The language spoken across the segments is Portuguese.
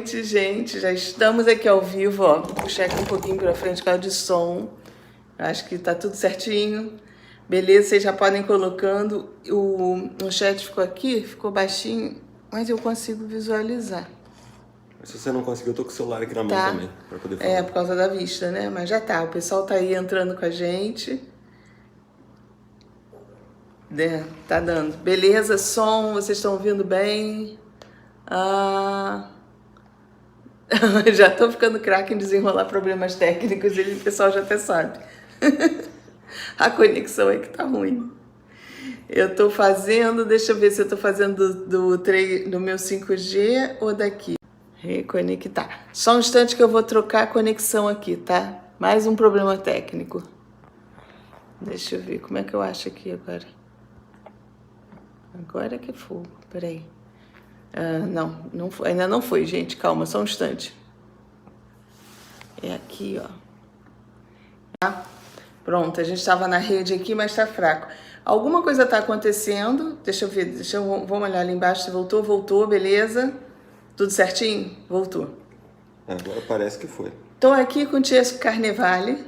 noite, gente. Já estamos aqui ao vivo, ó. Puxar aqui um pouquinho para frente por causa de som. Acho que tá tudo certinho. Beleza, vocês já podem ir colocando. O chat ficou aqui, ficou baixinho, mas eu consigo visualizar. Se você não conseguiu, eu tô com o celular aqui na mão Tá. também, para poder falar. É, por causa da vista, né? Mas já tá. O pessoal tá aí entrando com a gente. Tá dando. Beleza, som, vocês estão ouvindo bem? Já tô ficando craque em desenrolar problemas técnicos e o pessoal já até sabe. A conexão é que tá ruim. Eu tô fazendo, deixa eu ver se eu tô fazendo do meu 5G ou daqui. Reconectar. Só um instante que eu vou trocar a conexão aqui, tá? Mais um problema técnico. Deixa eu ver, como é que eu acho aqui agora? Agora que é fogo, peraí. Não foi, ainda não foi, gente, calma, só um instante. É aqui, ó. Tá? Pronto, a gente estava na rede aqui, mas tá fraco. Alguma coisa tá acontecendo, deixa eu ver, vamos olhar ali embaixo, se voltou, beleza? Tudo certinho? Voltou. Agora parece que foi. Tô aqui com o Tiesco Carnevale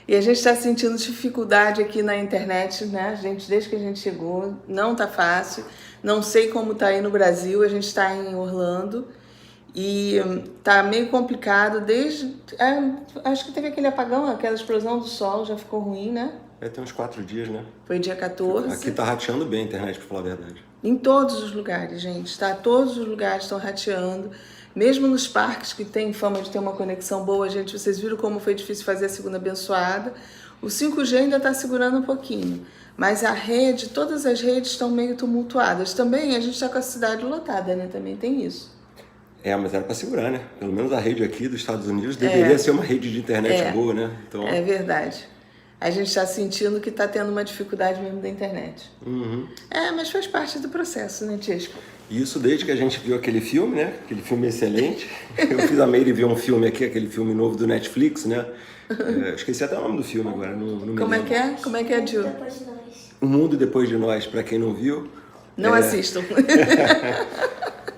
e a gente está sentindo dificuldade aqui na internet, né, gente? Desde que a gente chegou, não tá fácil. Não sei como tá aí no Brasil, a gente está em Orlando e tá meio complicado desde... acho que teve aquele apagão, aquela explosão do solo, já ficou ruim, né? Tem uns 4 dias, né? Foi dia 14. Aqui tá rateando bem a internet, pra falar a verdade. Em todos os lugares, gente, tá? Todos os lugares estão rateando. Mesmo nos parques que tem fama de ter uma conexão boa, gente, vocês viram como foi difícil fazer a segunda abençoada. O 5G ainda está segurando um pouquinho, mas a rede, todas as redes estão meio tumultuadas. Também a gente está com a cidade lotada, né? Também tem isso. Mas era para segurar, né? Pelo menos a rede aqui dos Estados Unidos deveria ser uma rede de internet boa, né? Então... É verdade. A gente está sentindo que está tendo uma dificuldade mesmo da internet. Uhum. Mas faz parte do processo, né, Tiesco? Isso desde que a gente viu aquele filme, né? Aquele filme excelente. Eu fiz a Meire ver um filme aqui, aquele filme novo do Netflix, né? Esqueci até o nome do filme agora. Como é que é? Como é que é, Gil? O Mundo Depois de Nós, para quem não viu. Não assistam.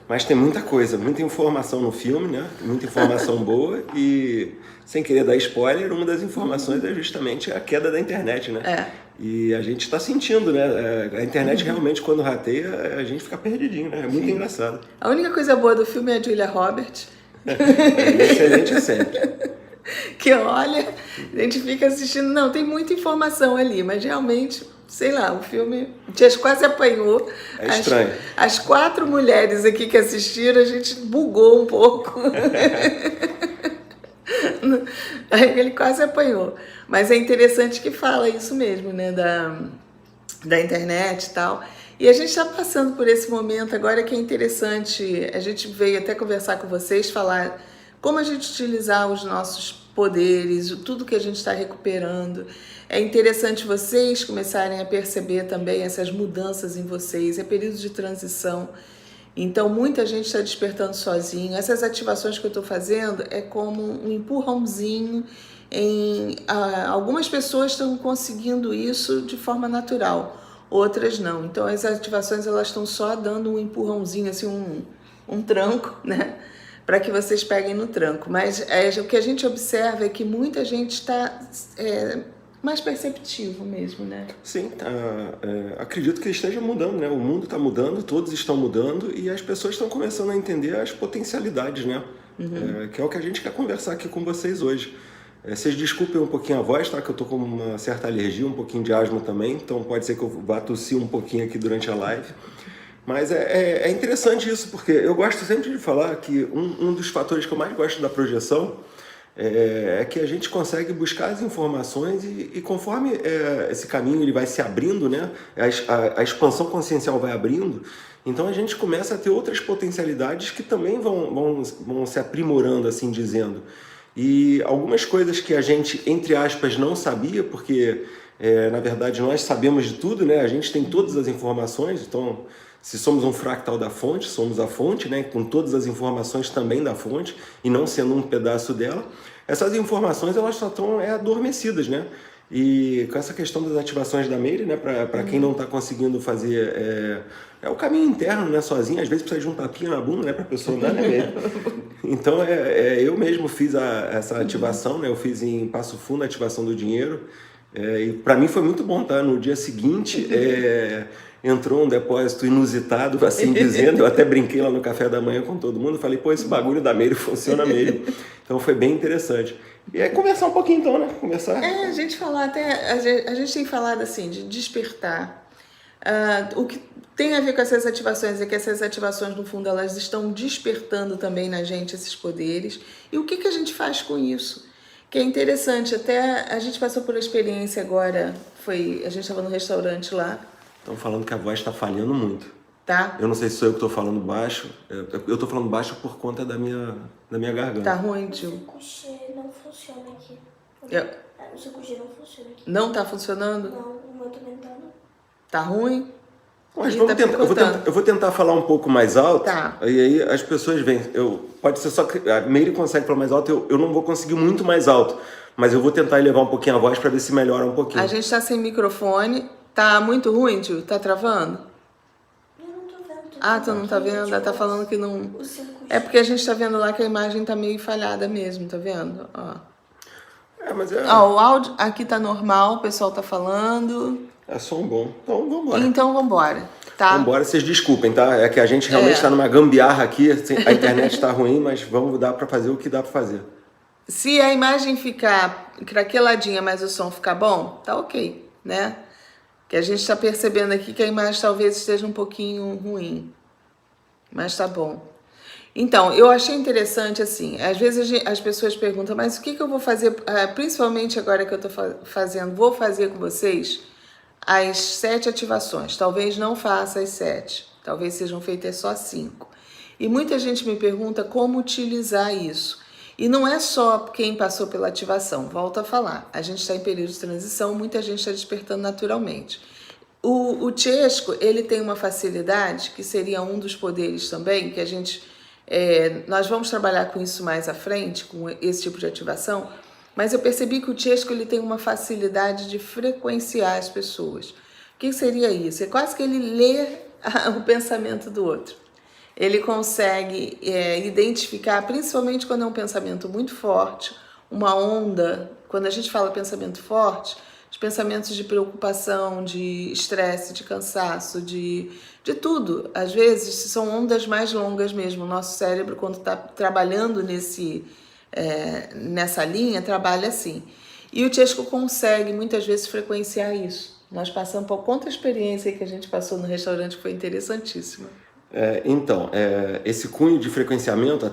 Mas tem muita coisa, muita informação no filme, né? Muita informação boa e, sem querer dar spoiler, uma das informações é justamente a queda da internet, né? E a gente está sentindo, né? A internet realmente, quando rateia, a gente fica perdidinho, né? É muito engraçado. A única coisa boa do filme é a Julia Roberts. Excelente sempre. Que olha, a gente fica assistindo, não, tem muita informação ali, mas realmente, sei lá, o filme quase apanhou. É estranho. As 4 mulheres aqui que assistiram, a gente bugou um pouco. Aí ele quase apanhou. Mas é interessante que fala isso mesmo, né, da internet e tal. E a gente está passando por esse momento agora que é interessante, a gente veio até conversar com vocês, falar como a gente utilizar os nossos poderes, tudo que a gente está recuperando. É interessante vocês começarem a perceber também essas mudanças em vocês, é período de transição. Então, muita gente está despertando sozinho. Essas ativações que eu estou fazendo é como um empurrãozinho. Algumas pessoas estão conseguindo isso de forma natural, outras não. Então, as ativações elas estão só dando um empurrãozinho, assim, um tranco, né? Para que vocês peguem no tranco. Mas o que a gente observa é que muita gente está mais perceptivo mesmo, né? Sim, acredito que esteja mudando, né? O mundo está mudando, todos estão mudando e as pessoas estão começando a entender as potencialidades, né? Que é o que a gente quer conversar aqui com vocês hoje. Vocês desculpem um pouquinho a voz, tá? Que eu tô com uma certa alergia, um pouquinho de asma também, então pode ser que eu vá tossir um pouquinho aqui durante a live. Mas é interessante isso, porque eu gosto sempre de falar que um dos fatores que eu mais gosto da projeção é que a gente consegue buscar as informações e conforme esse caminho ele vai se abrindo, né, a expansão consciencial vai abrindo, então a gente começa a ter outras potencialidades que também vão se aprimorando, assim dizendo. E algumas coisas que a gente, entre aspas, não sabia, porque na verdade nós sabemos de tudo, né, a gente tem todas as informações, então... Se somos um fractal da fonte, somos a fonte, né, com todas as informações também da fonte, e não sendo um pedaço dela, essas informações elas só estão adormecidas, né? E com essa questão das ativações da Meire, né, para quem não está conseguindo fazer, é o caminho interno, né, sozinho, às vezes precisa de um tapinha na bunda, né, para a pessoa andar, né, Meire? Então, eu mesmo fiz essa ativação, né, eu fiz em Passo Fundo a ativação do dinheiro, e para mim foi muito bom, tá? No dia seguinte, entrou um depósito inusitado, assim dizendo, eu até brinquei lá no café da manhã com todo mundo, falei, pô, esse bagulho da Meire funciona mesmo. Então foi bem interessante. E aí conversar um pouquinho então, né? Conversar. A gente falar até, a gente tem falado assim, de despertar. O que tem a ver com essas ativações é que essas ativações, no fundo, elas estão despertando também na gente esses poderes. E o que a gente faz com isso? Que é interessante, até a gente passou por uma experiência agora, a gente estava no restaurante lá. Estão falando que a voz está falhando muito. Tá? Eu não sei se sou eu que estou falando baixo. Eu estou falando baixo por conta da minha garganta. Tá ruim, tio? O cochê não funciona aqui. O seu cochê não funciona aqui. Não tá funcionando? Não, o meu também tá não. Tá ruim? Mas Ih, vamos tá tentar, eu vou tentar falar um pouco mais alto. Tá. E aí as pessoas vêm. Pode ser só que a Meire consegue falar mais alto, eu não vou conseguir muito mais alto. Mas eu vou tentar elevar um pouquinho a voz para ver se melhora um pouquinho. A gente tá sem microfone. Tá muito ruim, tio? Tá travando? Eu não tô vendo. Ah, tu não tá vendo? Ela tá falando que não... O seu cochê. É porque a gente tá vendo lá que a imagem tá meio falhada mesmo, tá vendo? Ó. Mas Ó, o áudio aqui tá normal, o pessoal tá falando. é som bom. Então vamos embora. Então vambora, tá? Vamos embora, vocês desculpem, tá? É que a gente realmente está numa gambiarra aqui, a internet está ruim, mas vamos dar para fazer o que dá para fazer. Se a imagem ficar craqueladinha, mas o som ficar bom, tá ok, né? Que a gente está percebendo aqui que a imagem talvez esteja um pouquinho ruim, mas tá bom. Então, eu achei interessante assim, às vezes as pessoas perguntam, mas o que eu vou fazer, principalmente agora que eu tô vou fazer com vocês as 7 ativações. Talvez não faça as 7, talvez sejam feitas só 5. E muita gente me pergunta como utilizar isso. E não é só quem passou pela ativação, volto a falar. A gente está em período de transição, muita gente está despertando naturalmente. O Chesco, ele tem uma facilidade, que seria um dos poderes também, que a gente... nós vamos trabalhar com isso mais à frente, com esse tipo de ativação, mas eu percebi que o Chesco, ele tem uma facilidade de frequenciar as pessoas. O que seria isso? É quase que ele lê o pensamento do outro. Ele consegue identificar, principalmente quando é um pensamento muito forte, uma onda. Quando a gente fala pensamento forte, os pensamentos de preocupação, de estresse, de cansaço, de tudo. Às vezes são ondas mais longas mesmo. O nosso cérebro, quando está trabalhando nessa linha, trabalha assim. E o Chesco consegue muitas vezes frequenciar isso. Nós passamos por conta experiência que a gente passou no restaurante, que foi interessantíssima. Então, esse cunho de frequenciamento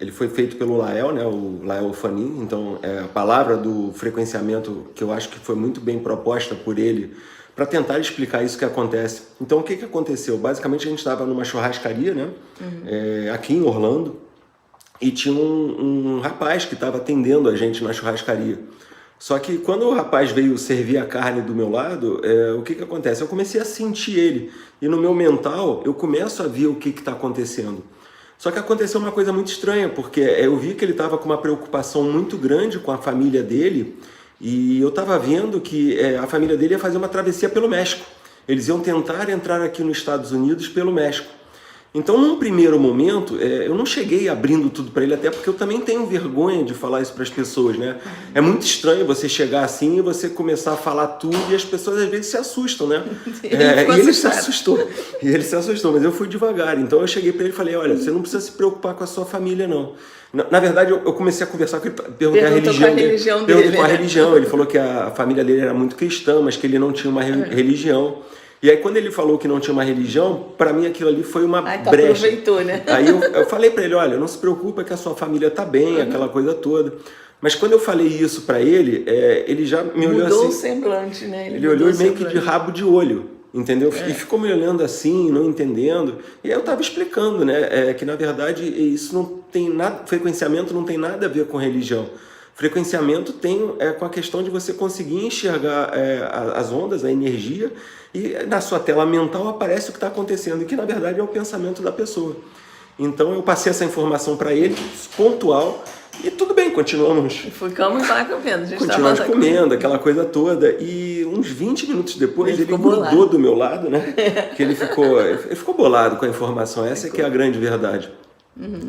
ele foi feito pelo Lael, né, o Lael Fanin. Então, a palavra do frequenciamento, que eu acho que foi muito bem proposta por ele, para tentar explicar isso que acontece. Então, o que aconteceu? Basicamente, a gente estava numa churrascaria, né, aqui em Orlando, e tinha um rapaz que estava atendendo a gente na churrascaria. Só que quando o rapaz veio servir a carne do meu lado, o que acontece? Eu comecei a sentir ele. E no meu mental, eu começo a ver o que está acontecendo. Só que aconteceu uma coisa muito estranha, porque eu vi que ele estava com uma preocupação muito grande com a família dele. E eu estava vendo que a família dele ia fazer uma travessia pelo México. Eles iam tentar entrar aqui nos Estados Unidos pelo México. Então, num primeiro momento, eu não cheguei abrindo tudo para ele, até porque eu também tenho vergonha de falar isso para as pessoas, né? É muito estranho você chegar assim e você começar a falar tudo e as pessoas às vezes se assustam, né? E ele se assustou, mas eu fui devagar. Então eu cheguei para ele e falei, olha, você não precisa se preocupar com a sua família, não. Na verdade, eu comecei a conversar com ele, perguntar a religião dele. Perguntou qual a religião. Ele falou que a família dele era muito cristã, mas que ele não tinha uma religião. E aí, quando ele falou que não tinha uma religião, para mim aquilo ali foi uma brecha. Aproveitou, né? Aí eu falei para ele, olha, não se preocupa que a sua família tá bem, aquela coisa toda. Mas quando eu falei isso para ele, ele já me olhou assim... Mudou o semblante, né? Ele olhou meio que de rabo de olho, entendeu? E ficou me olhando assim, não entendendo. E aí eu tava explicando, né? Que na verdade isso não tem nada... Frequenciamento não tem nada a ver com religião. Frequenciamento tem com a questão de você conseguir enxergar as ondas, a energia, e na sua tela mental aparece o que está acontecendo, e que na verdade é o pensamento da pessoa. Então eu passei essa informação para ele, pontual, E tudo bem, continuamos. Ficamos lá comendo. A gente Continuamos tava comendo, aquela coisa toda. E uns 20 minutos depois Ele ele ficou grudou bolado. do meu lado, né? Que ele ficou bolado com a informação. Essa que é a grande verdade.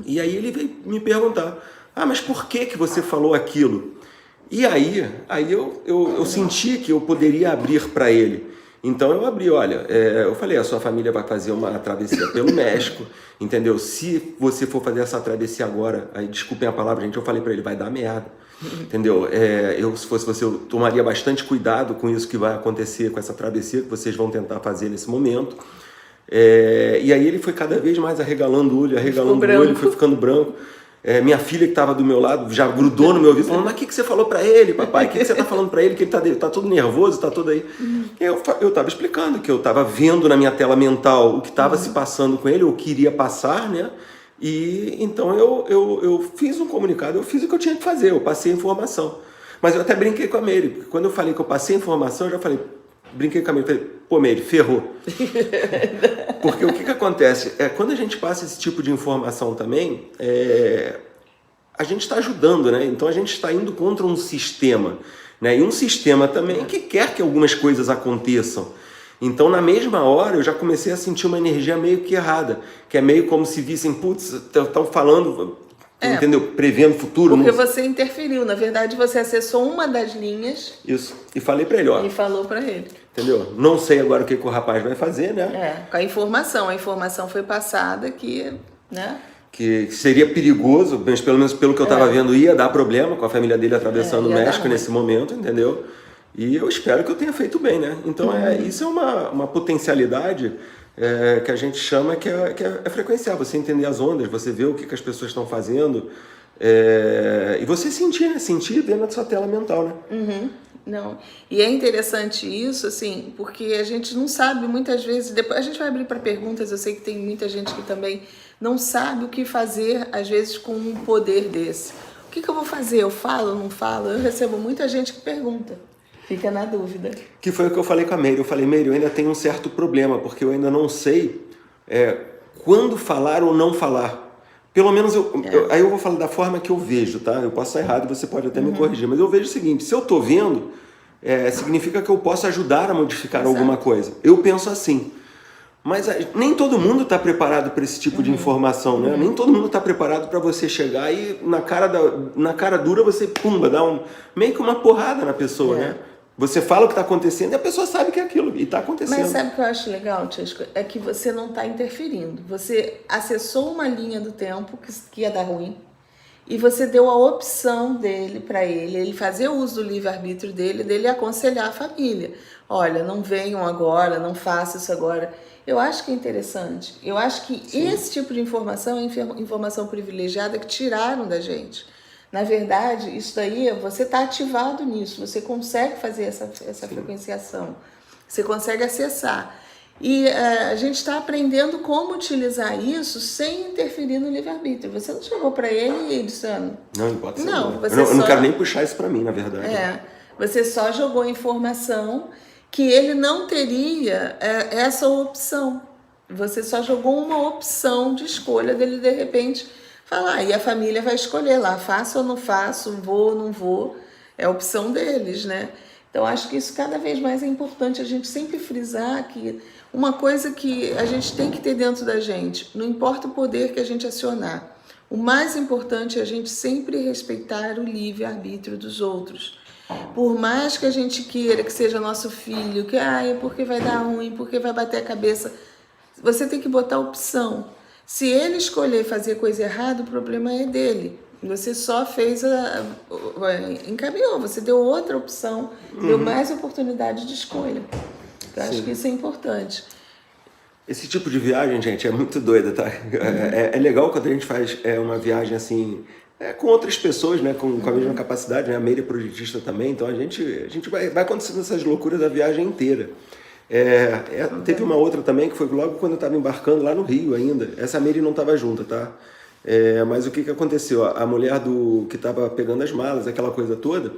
E aí ele veio me perguntar: ah, mas por que que você falou aquilo? E aí eu senti que eu poderia abrir para ele. Então eu abri, olha, eu falei, a sua família vai fazer uma travessia pelo México, entendeu? Se você for fazer essa travessia agora, aí desculpem a palavra, gente, eu falei para ele, vai dar merda, entendeu? Se fosse você, eu tomaria bastante cuidado com isso que vai acontecer, com essa travessia que vocês vão tentar fazer nesse momento. E aí ele foi cada vez mais arregalando o olho, foi ficando branco. Minha filha que estava do meu lado já grudou no meu ouvido, falando, mas o que você falou para ele, papai? O que você está falando para ele? Que ele tá todo nervoso, tá todo aí. Eu estava explicando que eu estava vendo na minha tela mental o que estava se passando com ele, eu queria passar, né? E então eu fiz um comunicado, eu fiz o que eu tinha que fazer, eu passei a informação. Mas eu até brinquei com a Meire, porque quando eu falei que eu passei a informação, eu já brinquei com a Meire, falei, pô, Meire, ferrou. Porque o que acontece? Quando a gente passa esse tipo de informação também, a gente está ajudando, né? Então a gente está indo contra um sistema, né? E um sistema também que quer que algumas coisas aconteçam. Então, na mesma hora, eu já comecei a sentir uma energia meio que errada, que é meio como se vissem, putz, estão falando, entendeu? Prevendo o futuro. Porque você interferiu, na verdade você acessou uma das linhas. Isso, e falei para ele, ó. E falou para ele. Entendeu? Não sei agora o que o rapaz vai fazer, né? Com a informação foi passada que, né? Que seria perigoso, mas pelo menos pelo que eu estava vendo, ia dar problema com a família dele atravessando o México nesse momento, entendeu? E eu espero que eu tenha feito bem, né? Então, isso é uma potencialidade que a gente chama que é frequenciar, você entender as ondas, você ver o que as pessoas estão fazendo e você sentir, né? Sentir dentro da sua tela mental, né? Não. E é interessante isso, assim, porque a gente não sabe muitas vezes, depois a gente vai abrir para perguntas, eu sei que tem muita gente que também não sabe o que fazer, às vezes, com um poder desse. O que eu vou fazer? Eu falo ou não falo? Eu recebo muita gente que pergunta, fica na dúvida. Que foi o que eu falei com a Meire. Eu falei, Meire, eu ainda tenho um certo problema, porque eu ainda não sei quando falar ou não falar. Pelo menos, aí eu vou falar da forma que eu vejo, tá? Eu posso estar errado, você pode até me corrigir, mas eu vejo o seguinte, se eu estou vendo, significa que eu posso ajudar a modificar alguma coisa. Eu penso assim. Mas nem todo mundo está preparado para esse tipo de informação, né? Nem todo mundo está preparado para você chegar e na cara dura você, pumba, dá meio que uma porrada na pessoa, né? Você fala o que está acontecendo e a pessoa sabe que é aquilo e está acontecendo. Mas sabe o que eu acho legal, Tisco? É que você não está interferindo. Você acessou uma linha do tempo que ia dar ruim e você deu a opção dele para ele fazer uso do livre-arbítrio dele aconselhar a família. Olha, não venham agora, não faça isso agora. Eu acho que é interessante. Eu acho que esse tipo de informação é informação privilegiada que tiraram da gente. Na verdade, isso daí, você está ativado nisso, você consegue fazer essa frequenciação, você consegue acessar. E a gente está aprendendo como utilizar isso sem interferir no livre-arbítrio. Você não chegou para ele e disse, não pode ser. Não, eu não quero nem puxar isso para mim, na verdade. Você só jogou informação que ele não teria essa opção. Você só jogou uma opção de escolha dele, de repente, falar. E a família vai escolher lá, faço ou não faço, vou ou não vou. É a opção deles, né? Então, acho que isso cada vez mais é importante a gente sempre frisar que uma coisa que a gente tem que ter dentro da gente, não importa o poder que a gente acionar, o mais importante é a gente sempre respeitar o livre-arbítrio dos outros. Por mais que a gente queira que seja nosso filho, que é porque vai dar ruim, porque vai bater a cabeça, você tem que botar opção. Se ele escolher fazer coisa errada, o problema é dele. Você só fez encaminhou, você deu outra opção, deu mais oportunidade de escolha. Eu acho que isso é importante. Esse tipo de viagem, gente, é muito doida, tá? É legal quando a gente faz uma viagem assim, com outras pessoas, né? Com a mesma capacidade, né? A Meire é projetista também, então a gente vai acontecendo essas loucuras a viagem inteira. Teve uma outra também que foi logo quando eu estava embarcando lá no Rio ainda. Essa Meire não estava junta, tá? Mas o que aconteceu? A mulher que estava pegando as malas, aquela coisa toda,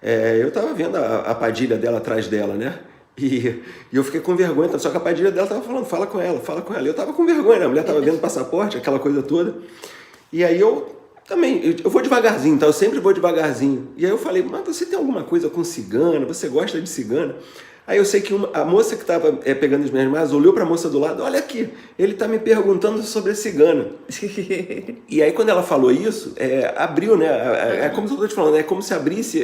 eu estava vendo a Padilha dela atrás dela, né? E eu fiquei com vergonha, só que a Padilha dela estava falando, fala com ela. E eu estava com vergonha, né? A mulher estava vendo o passaporte, aquela coisa toda. E aí eu também, eu vou devagarzinho, tá? Eu sempre vou devagarzinho. E aí eu falei, mas você tem alguma coisa com cigana? Você gosta de cigana? Aí eu sei que a moça que estava pegando as minhas malas olhou para a moça do lado, olha aqui, ele está me perguntando sobre a cigana. E aí quando ela falou isso, abriu, né? É como eu estou te falando, é como se abrisse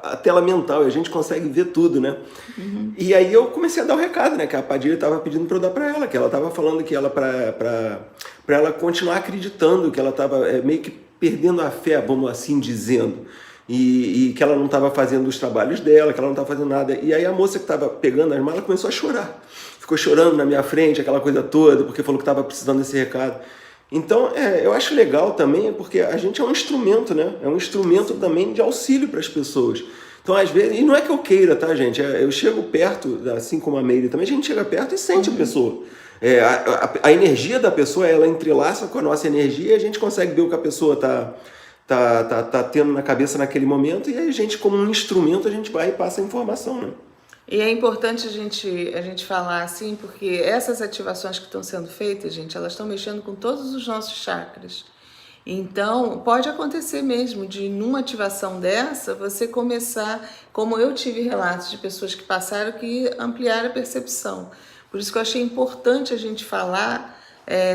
a tela mental e a gente consegue ver tudo, né? Uhum. E aí eu comecei a dar o recado, né? Que a Padilha estava pedindo para eu dar para ela, que ela estava falando que ela para ela continuar acreditando, que ela estava meio que perdendo a fé, vamos assim dizendo. E que ela não estava fazendo os trabalhos dela, que ela não estava fazendo nada. E aí a moça que estava pegando as malas começou a chorar. Ficou chorando na minha frente, aquela coisa toda, porque falou que estava precisando desse recado. Então, eu acho legal também, porque a gente é um instrumento, né? É um instrumento também de auxílio para as pessoas. Então, às vezes, e não é que eu queira, tá, gente? Eu chego perto, assim como a Meire também, a gente chega perto e sente a pessoa. A energia da pessoa, ela entrelaça com a nossa energia e a gente consegue ver o que a pessoa tá tendo na cabeça naquele momento, e aí a gente, como um instrumento, a gente vai e passa a informação, né? E é importante a gente falar assim, porque essas ativações que estão sendo feitas, gente, elas estão mexendo com todos os nossos chakras. Então, pode acontecer mesmo de, numa ativação dessa, você começar, como eu tive relatos de pessoas que passaram, que ampliaram a percepção. Por isso que eu achei importante a gente falar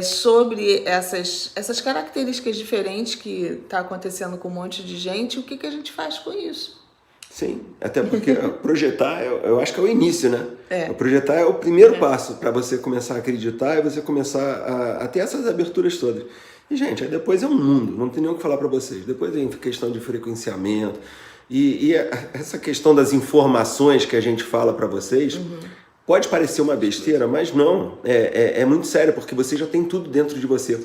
sobre essas características diferentes que está acontecendo com um monte de gente, o que a gente faz com isso. Sim, até porque projetar, eu acho que é o início, né? O projetar é o primeiro passo para você começar a acreditar e você começar a ter essas aberturas todas. E, gente, aí depois é um mundo, não tem nem o que falar para vocês. Depois vem questão de frequenciamento e essa questão das informações que a gente fala para vocês. Pode parecer uma besteira, mas não, é muito sério, porque você já tem tudo dentro de você.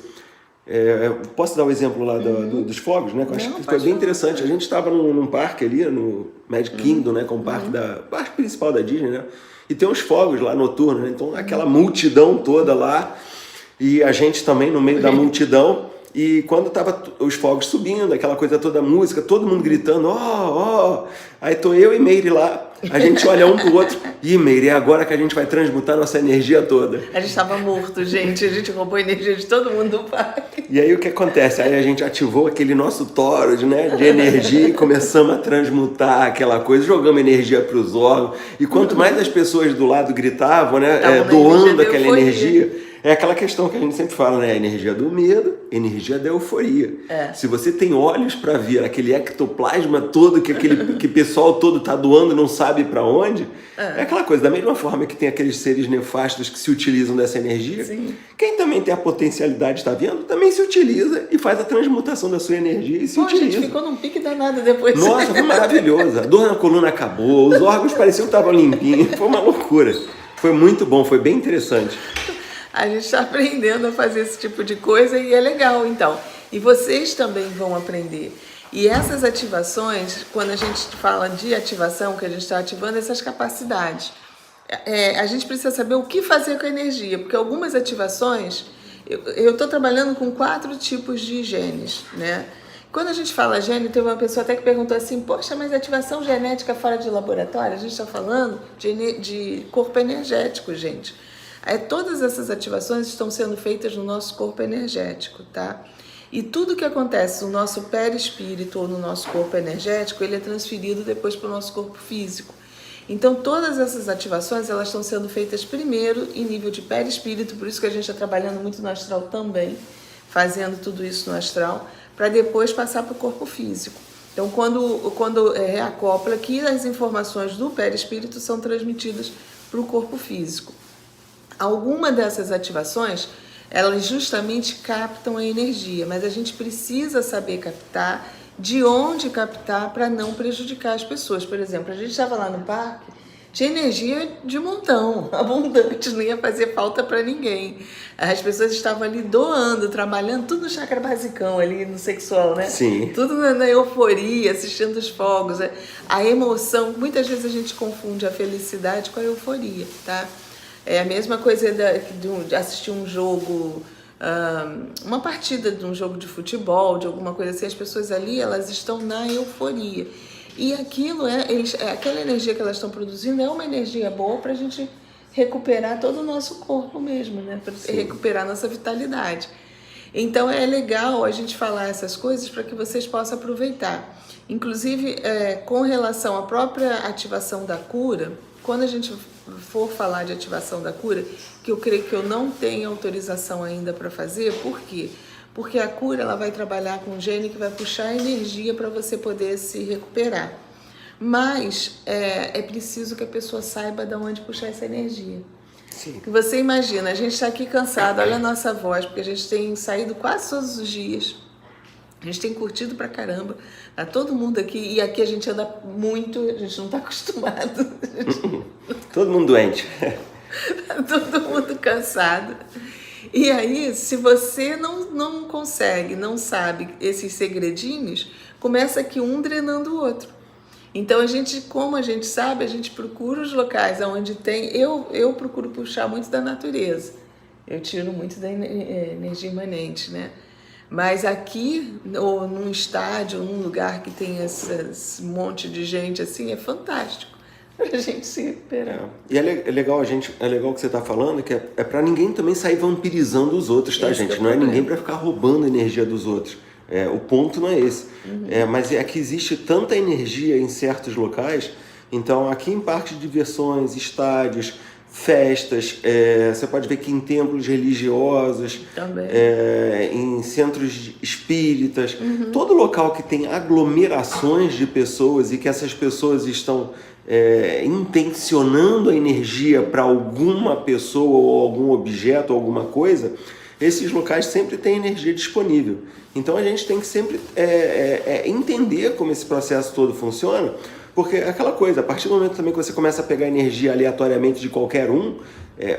Posso dar o exemplo lá dos fogos, né? Que eu acho que foi bem interessante. A gente estava num parque ali, no Magic Kingdom, né? Com o parque principal da Disney, né? E tem uns fogos lá noturnos, né? Então aquela multidão toda lá, e a gente também no meio da multidão. E quando tava os fogos subindo, aquela coisa toda, a música, todo mundo gritando, ó. Aí tô eu e Meire lá, a gente olha um pro outro, e Meire, é agora que a gente vai transmutar nossa energia toda. A gente tava morto, gente, a gente roubou a energia de todo mundo do parque. E aí o que acontece? Aí a gente ativou aquele nosso torus, né, de energia e começamos a transmutar aquela coisa, jogamos energia pros órgãos. E quanto mais as pessoas do lado gritavam, né, doando aquela energia, é aquela questão que a gente sempre fala, né? A energia do medo, energia da euforia. Se você tem olhos para ver aquele ectoplasma todo que o pessoal todo tá doando e não sabe para onde, é aquela coisa. Da mesma forma que tem aqueles seres nefastos que se utilizam dessa energia, quem também tem a potencialidade de estar vendo, também se utiliza e faz a transmutação da sua energia e se utiliza. A gente ficou num pique danado depois. Nossa, foi maravilhoso. A dor na coluna acabou, os órgãos pareciam que estavam limpinhos. Foi uma loucura. Foi muito bom, foi bem interessante. A gente está aprendendo a fazer esse tipo de coisa e é legal, então. E vocês também vão aprender. E essas ativações, quando a gente fala de ativação, que a gente está ativando essas capacidades, a gente precisa saber o que fazer com a energia, porque algumas ativações, eu estou trabalhando com 4 tipos de genes, né? Quando a gente fala gene, teve uma pessoa até que perguntou assim, poxa, mas ativação genética fora de laboratório? A gente está falando de corpo energético, gente. Todas essas ativações estão sendo feitas no nosso corpo energético, tá? E tudo que acontece no nosso perispírito ou no nosso corpo energético, ele é transferido depois para o nosso corpo físico. Então, todas essas ativações, elas estão sendo feitas primeiro em nível de perispírito, por isso que a gente está trabalhando muito no astral também, fazendo tudo isso no astral, para depois passar para o corpo físico. Então, quando reacopla aqui, as informações do perispírito são transmitidas para o corpo físico. Alguma dessas ativações, elas justamente captam a energia, mas a gente precisa saber captar, de onde captar para não prejudicar as pessoas. Por exemplo, a gente estava lá no parque, tinha energia de montão, abundante, não ia fazer falta para ninguém. As pessoas estavam ali doando, trabalhando, tudo no chakra basicão ali, no sexual, né? Sim. Tudo na euforia, assistindo os fogos. A emoção, muitas vezes a gente confunde a felicidade com a euforia, tá? É a mesma coisa de assistir um jogo, uma partida de um jogo de futebol, de alguma coisa assim. As pessoas ali, elas estão na euforia. E aquilo aquela energia que elas estão produzindo é uma energia boa para a gente recuperar todo o nosso corpo mesmo, né? Para recuperar nossa vitalidade. Então é legal a gente falar essas coisas para que vocês possam aproveitar. Inclusive, com relação à própria ativação da cura, quando a gente for falar de ativação da cura, que eu creio que eu não tenho autorização ainda para fazer, por quê? Porque a cura ela vai trabalhar com um gene que vai puxar energia para você poder se recuperar. Mas é preciso que a pessoa saiba de onde puxar essa energia. Sim. Você imagina, a gente está aqui cansado, olha a nossa voz, porque a gente tem saído quase todos os dias. A gente tem curtido pra caramba, tá todo mundo aqui, e aqui a gente anda muito, a gente não tá acostumado. Todo mundo doente. Tá todo mundo cansado. E aí, se você não consegue, não sabe esses segredinhos, começa aqui um drenando o outro. Então, como a gente sabe, a gente procura os locais onde tem... Eu procuro puxar muito da natureza. Eu tiro muito da energia imanente, né? Mas aqui, ou num estádio, num lugar que tem esse monte de gente assim, é fantástico pra gente se recuperar. E é legal o que você tá falando, que é para ninguém também sair vampirizando os outros, tá, gente? Não é ninguém para ficar roubando a energia dos outros. O ponto não é esse. Mas é que existe tanta energia em certos locais. Então, aqui em parques de diversões, estádios, festas, você pode ver que em templos religiosos, em centros espíritas, todo local que tem aglomerações de pessoas e que essas pessoas estão intencionando a energia para alguma pessoa ou algum objeto ou alguma coisa, esses locais sempre têm energia disponível. Então a gente tem que sempre entender como esse processo todo funciona, porque é aquela coisa, a partir do momento também que você começa a pegar energia aleatoriamente de qualquer um,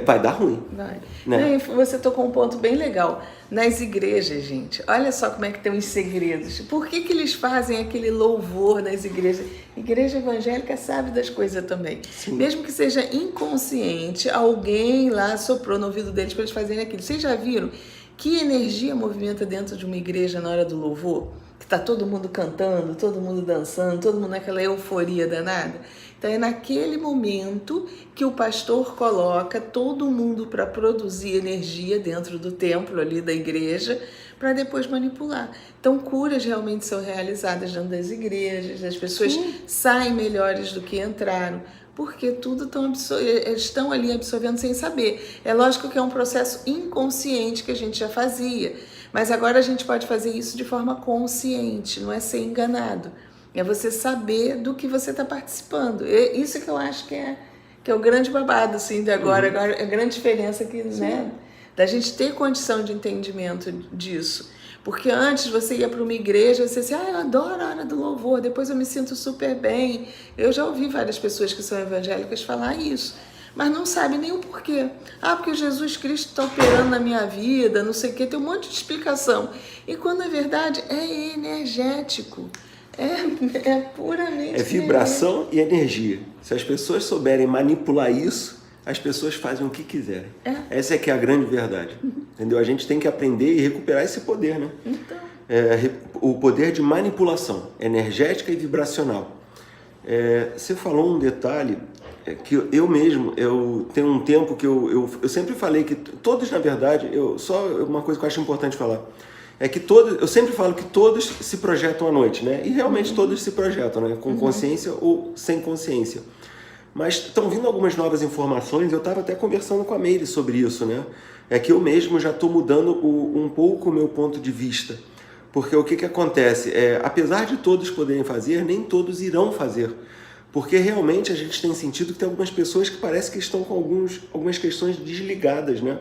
vai dar ruim. Vai. Né? Você tocou um ponto bem legal. Nas igrejas, gente, olha só como é que tem os segredos. Por que eles fazem aquele louvor nas igrejas? Igreja evangélica sabe das coisas também. Sim. Mesmo que seja inconsciente, alguém lá soprou no ouvido deles para eles fazerem aquilo. Vocês já viram que energia movimenta dentro de uma igreja na hora do louvor? Que tá todo mundo cantando, todo mundo dançando, todo mundo naquela euforia danada. Então é naquele momento que o pastor coloca todo mundo para produzir energia dentro do templo ali da igreja, para depois manipular. Então curas realmente são realizadas dentro das igrejas, as pessoas saem melhores do que entraram, porque tudo estão ali absorvendo sem saber. É lógico que é um processo inconsciente que a gente já fazia, mas agora a gente pode fazer isso de forma consciente, não é ser enganado. É você saber do que você está participando. Isso que eu acho que é o grande babado assim, de agora a grande diferença aqui, né? Da gente ter condição de entendimento disso. Porque antes você ia para uma igreja e você dizia, eu adoro a hora do louvor, depois eu me sinto super bem. Eu já ouvi várias pessoas que são evangélicas falar isso, mas não sabem nem o porquê. Porque Jesus Cristo está operando na minha vida, não sei o quê, tem um monte de explicação. E quando na verdade é energético. É puramente... É vibração e energia. Se as pessoas souberem manipular isso, as pessoas fazem o que quiserem. Essa é que é a grande verdade. Entendeu? A gente tem que aprender e recuperar esse poder, né? Então. O poder de manipulação energética e vibracional. Você falou um detalhe que eu tenho um tempo que eu sempre falei que todos, na verdade, só uma coisa que eu acho importante falar, eu sempre falo que todos se projetam à noite, né? E realmente todos se projetam, né? Com consciência ou sem consciência. Mas estão vindo algumas novas informações, eu estava até conversando com a Meire sobre isso, né? É que eu mesmo já estou mudando um pouco o meu ponto de vista. Porque o que acontece? Apesar de todos poderem fazer, nem todos irão fazer. Porque realmente a gente tem sentido que tem algumas pessoas que parece que estão com algumas questões desligadas, né?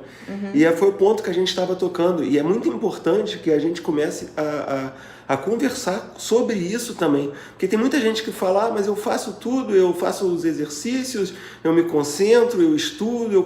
E foi o ponto que a gente estava tocando. E é muito importante que a gente comece a conversar sobre isso também. Porque tem muita gente que fala, mas eu faço tudo, eu faço os exercícios, eu me concentro, eu estudo,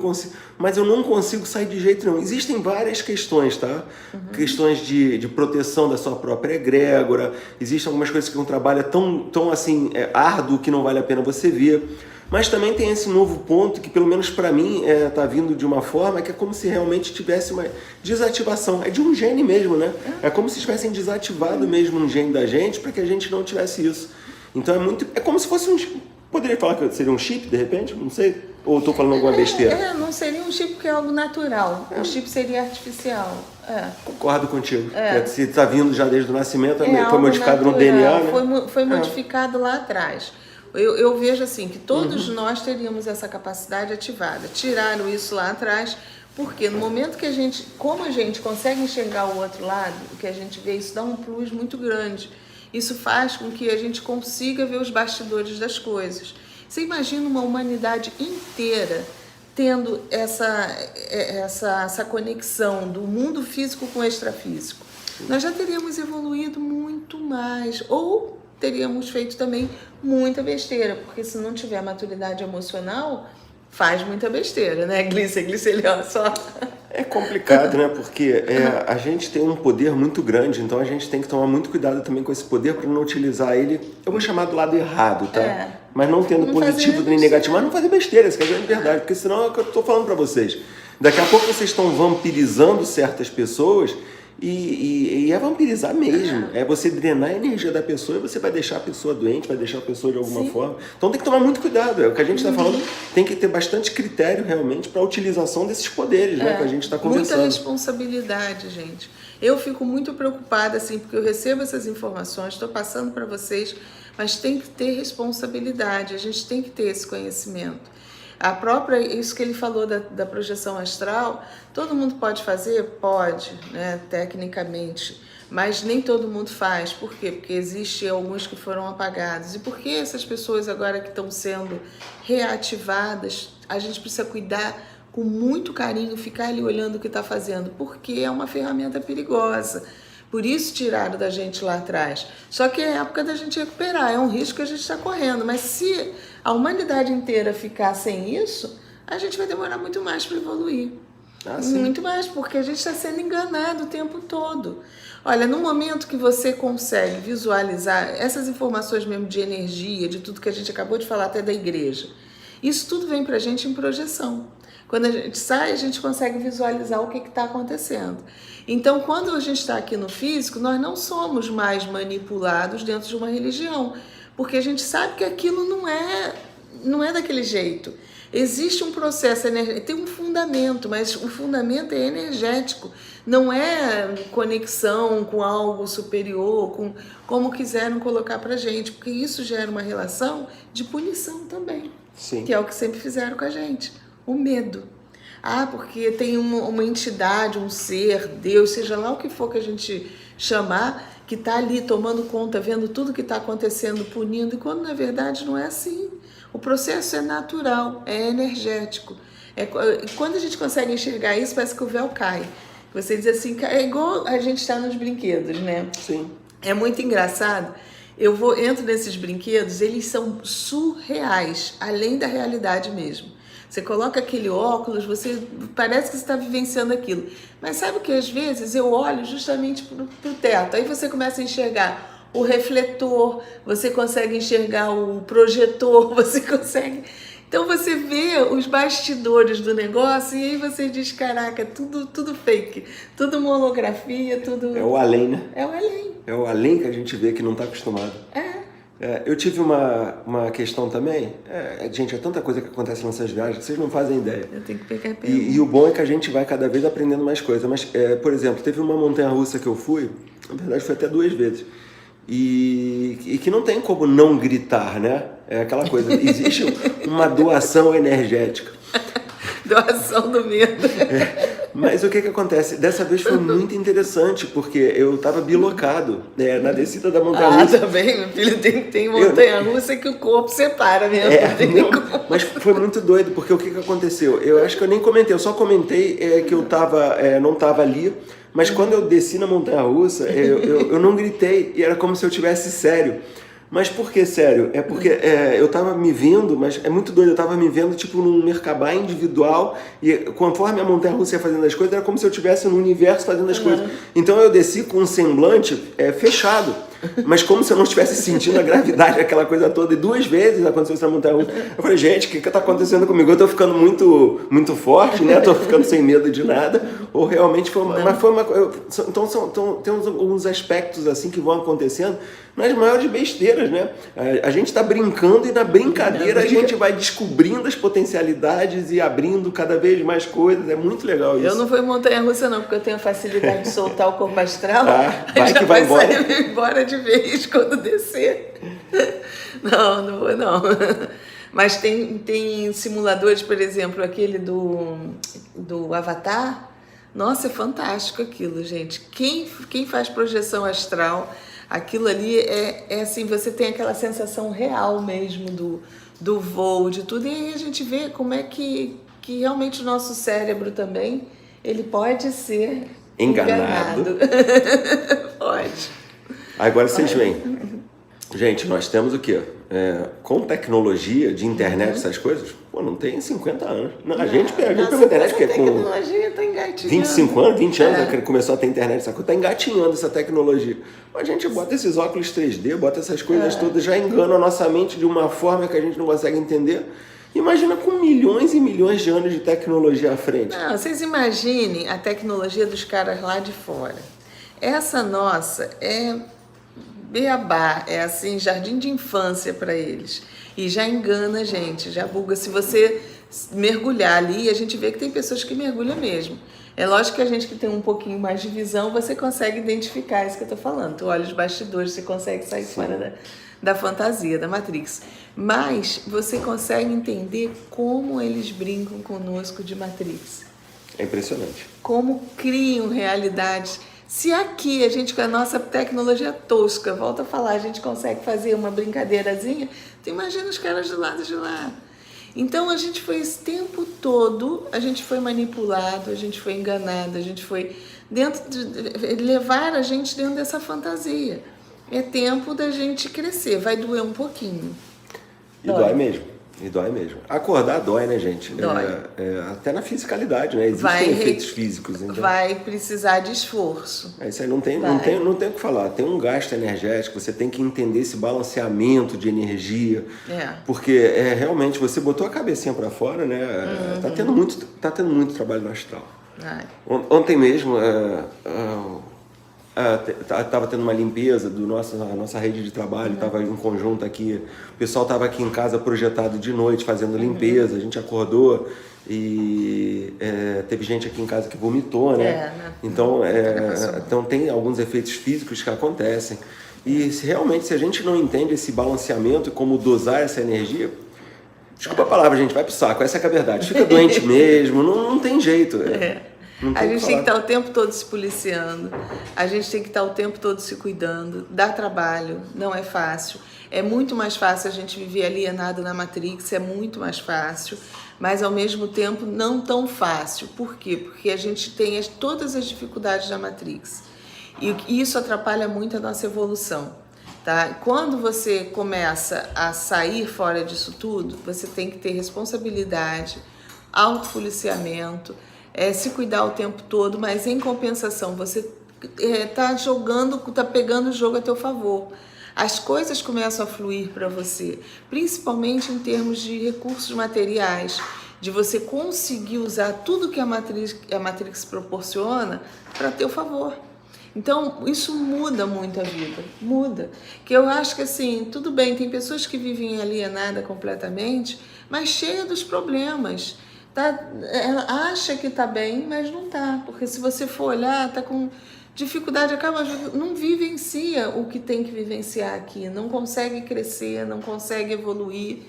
mas eu não consigo sair de jeito nenhum. Existem várias questões, tá? Questões de proteção da sua própria egrégora, existem algumas coisas que um trabalho é tão assim, árduo que não vale a pena você ver. Mas também tem esse novo ponto que, pelo menos para mim, tá vindo de uma forma que é como se realmente tivesse uma desativação. É de um gene mesmo, né? É como se tivessem desativado mesmo um gene da gente para que a gente não tivesse isso. Então é como se fosse Poderia falar que seria um chip, de repente? Não sei. Ou estou falando alguma besteira? Não seria um chip porque é algo natural. O chip seria artificial. Concordo contigo. Se está vindo já desde o nascimento, foi algo modificado natural. no DNA, né? Foi modificado lá atrás. Eu vejo assim, que todos nós teríamos essa capacidade ativada. Tiraram isso lá atrás, porque no momento que como a gente consegue enxergar o outro lado, o que a gente vê, isso dá um plus muito grande. Isso faz com que a gente consiga ver os bastidores das coisas. Você imagina uma humanidade inteira tendo essa conexão do mundo físico com o extrafísico. Nós já teríamos evoluído muito mais, ou teríamos feito também muita besteira, porque se não tiver maturidade emocional, faz muita besteira, né? Glicelion, só... É complicado, né? Porque a gente tem um poder muito grande, então a gente tem que tomar muito cuidado também com esse poder para não utilizar ele, eu vou chamar do lado errado, tá? Mas não tendo não positivo nem negativo, mas não fazer besteira, isso que é a grande verdade, porque senão é o que eu estou falando para vocês. Daqui a pouco vocês estão vampirizando certas pessoas e é vampirizar mesmo. É você drenar a energia da pessoa e você vai deixar a pessoa doente, vai deixar a pessoa de alguma forma. Então tem que tomar muito cuidado. É o que a gente está falando, tem que ter bastante critério realmente para a utilização desses poderes, né? Que a gente está conversando. Muita responsabilidade, gente. Eu fico muito preocupada, assim, porque eu recebo essas informações, estou passando para vocês, mas tem que ter responsabilidade, a gente tem que ter esse conhecimento. Isso que ele falou da projeção astral, todo mundo pode fazer? Pode, né, tecnicamente, mas nem todo mundo faz. Por quê? Porque existem alguns que foram apagados. E por que essas pessoas agora que estão sendo reativadas, a gente precisa cuidar com muito carinho, ficar ali olhando o que está fazendo, porque é uma ferramenta perigosa. Por isso tiraram da gente lá atrás. Só que é a época da gente recuperar, é um risco que a gente está correndo. Mas se a humanidade inteira ficar sem isso, a gente vai demorar muito mais para evoluir. Muito mais, porque a gente está sendo enganado o tempo todo. Olha, no momento que você consegue visualizar essas informações mesmo de energia, de tudo que a gente acabou de falar até da igreja, isso tudo vem para a gente em projeção. Quando a gente sai, a gente consegue visualizar o que está acontecendo. Então, quando a gente está aqui no físico, nós não somos mais manipulados dentro de uma religião, porque a gente sabe que aquilo não é daquele jeito. Existe um processo energético, tem um fundamento, mas o fundamento é energético, não é conexão com algo superior, com como quiseram colocar pra gente, porque isso gera uma relação de punição também, que é o que sempre fizeram com a gente, o medo. Porque tem uma entidade, um ser, Deus, seja lá o que for que a gente chamar, que está ali tomando conta, vendo tudo que está acontecendo, punindo, e quando na verdade não é assim. O processo é natural, é energético. Quando a gente consegue enxergar isso, parece que o véu cai. Você diz assim, é igual a gente está nos brinquedos, né? Sim. É muito engraçado. Entro nesses brinquedos, eles são surreais, além da realidade mesmo. Você coloca aquele óculos, parece que você está vivenciando aquilo. Mas sabe o que? Às vezes eu olho justamente para o teto. Aí você começa a enxergar o refletor, você consegue enxergar o projetor, você consegue... Então você vê os bastidores do negócio e aí você diz, caraca, tudo fake, tudo uma holografia, tudo... É o além, né? É o além. É o além que a gente vê que não está acostumado. Eu tive uma questão também, gente, é tanta coisa que acontece nessas viagens que vocês não fazem ideia. Eu tenho que pegar pelo. E o bom é que a gente vai cada vez aprendendo mais coisas. Mas, por exemplo, teve uma montanha-russa que eu fui, na verdade foi até 2 vezes, e que não tem como não gritar, né? É aquela coisa, existe uma doação energética. Doação do medo. Mas o que acontece? Dessa vez foi muito interessante, porque eu estava bilocado, né, na descida da montanha-russa. Também, meu filho, tem montanha-russa que o corpo separa mesmo. Mas foi muito doido, porque o que aconteceu? Eu acho que eu nem comentei, eu só comentei que eu não estava ali, mas quando eu desci na montanha-russa, eu não gritei, e era como se eu tivesse sério. Mas por que sério? É porque eu tava me vendo, mas é muito doido, eu tava me vendo tipo num Merkabah individual, e conforme a montanha-russa ia fazendo as coisas, era como se eu estivesse no universo fazendo as coisas. Então eu desci com um semblante fechado. mas como se eu não estivesse sentindo a gravidade daquela coisa toda. E 2 vezes aconteceu essa montanha-russa. Eu falei, gente, o que está acontecendo comigo? Eu estou ficando muito forte, né? Estou ficando sem medo de nada. Ou realmente foi uma... Mas foi uma... Então tem uns aspectos assim que vão acontecendo nas maiores besteiras, né? A gente está brincando e na brincadeira a gente vai descobrindo as potencialidades e abrindo cada vez mais coisas. É muito legal isso. Eu não vou em montanha-russa não, porque eu tenho facilidade de soltar o corpo astral. Vai que vai embora. Sair embora de vez quando descer. Não vou não. Mas tem simuladores, por exemplo, aquele do Avatar. Nossa, é fantástico aquilo, gente. Quem faz projeção astral, aquilo ali é assim, você tem aquela sensação real mesmo do voo, de tudo. E aí a gente vê como é que realmente o nosso cérebro também, ele pode ser enganado. Pode. Agora vocês veem. Gente, nós temos o quê? Com tecnologia de internet, essas coisas, pô, não tem 50 anos. Não, a gente pegou a internet que é com tecnologia tá engatinhando. 25 anos, 20 anos, que começou a ter internet, essa coisa, tá engatinhando essa tecnologia. A gente bota esses óculos 3D, bota essas coisas todas, já engana a nossa mente de uma forma que a gente não consegue entender. Imagina com milhões e milhões de anos de tecnologia à frente. Não, vocês imaginem a tecnologia dos caras lá de fora. Essa nossa é beabá, é assim, jardim de infância para eles. E já engana a gente, já buga. Se você mergulhar ali, a gente vê que tem pessoas que mergulham mesmo. É lógico que a gente que tem um pouquinho mais de visão, você consegue identificar isso que eu tô falando. Tu olha os bastidores, você consegue sair fora da fantasia, da Matrix. Mas você consegue entender como eles brincam conosco de Matrix. É impressionante. Como criam realidades. Se aqui a gente, com a nossa tecnologia tosca, volta a falar, a gente consegue fazer uma brincadeirazinha, tu imagina os caras do lado de lá. Então a gente foi esse tempo todo, a gente foi manipulado, a gente foi enganado, a gente foi levar a gente dentro dessa fantasia. É tempo da gente crescer, vai doer um pouquinho. E dói mesmo. Acordar dói, né, gente? Dói. Até na fisicalidade, né? Existem efeitos físicos. Então... Vai precisar de esforço. Isso aí não tem o que falar. Tem um gasto energético, você tem que entender esse balanceamento de energia. Porque realmente você botou a cabecinha para fora, né? Tá tendo muito trabalho no astral. Ontem mesmo... Estava tendo uma limpeza da nossa rede de trabalho, estava em conjunto aqui, o pessoal estava aqui em casa projetado de noite fazendo limpeza, a gente acordou e teve gente aqui em casa que vomitou, né? Então tem alguns efeitos físicos que acontecem e se a gente não entende esse balanceamento e como dosar essa energia, desculpa a palavra, gente, vai pro saco, essa é a verdade, fica doente mesmo, não tem jeito. A gente tem que estar o tempo todo se policiando, a gente tem que estar o tempo todo se cuidando, dá trabalho, não é fácil. É muito mais fácil a gente viver alienado na Matrix, é muito mais fácil, mas ao mesmo tempo não tão fácil. Por quê? Porque a gente tem todas as dificuldades da Matrix e isso atrapalha muito a nossa evolução. Tá? Quando você começa a sair fora disso tudo, você tem que ter responsabilidade, autopoliciamento, se cuidar o tempo todo, mas em compensação você tá pegando o jogo a teu favor. As coisas começam a fluir para você, principalmente em termos de recursos materiais, de você conseguir usar tudo que a Matrix proporciona para teu favor. Então, isso muda muito a vida, muda. Que eu acho que assim, tudo bem, tem pessoas que vivem alienada completamente, mas cheia dos problemas. Ela acha que tá bem, mas não tá, porque se você for olhar, tá com dificuldade, não vivencia o que tem que vivenciar aqui, não consegue crescer, não consegue evoluir.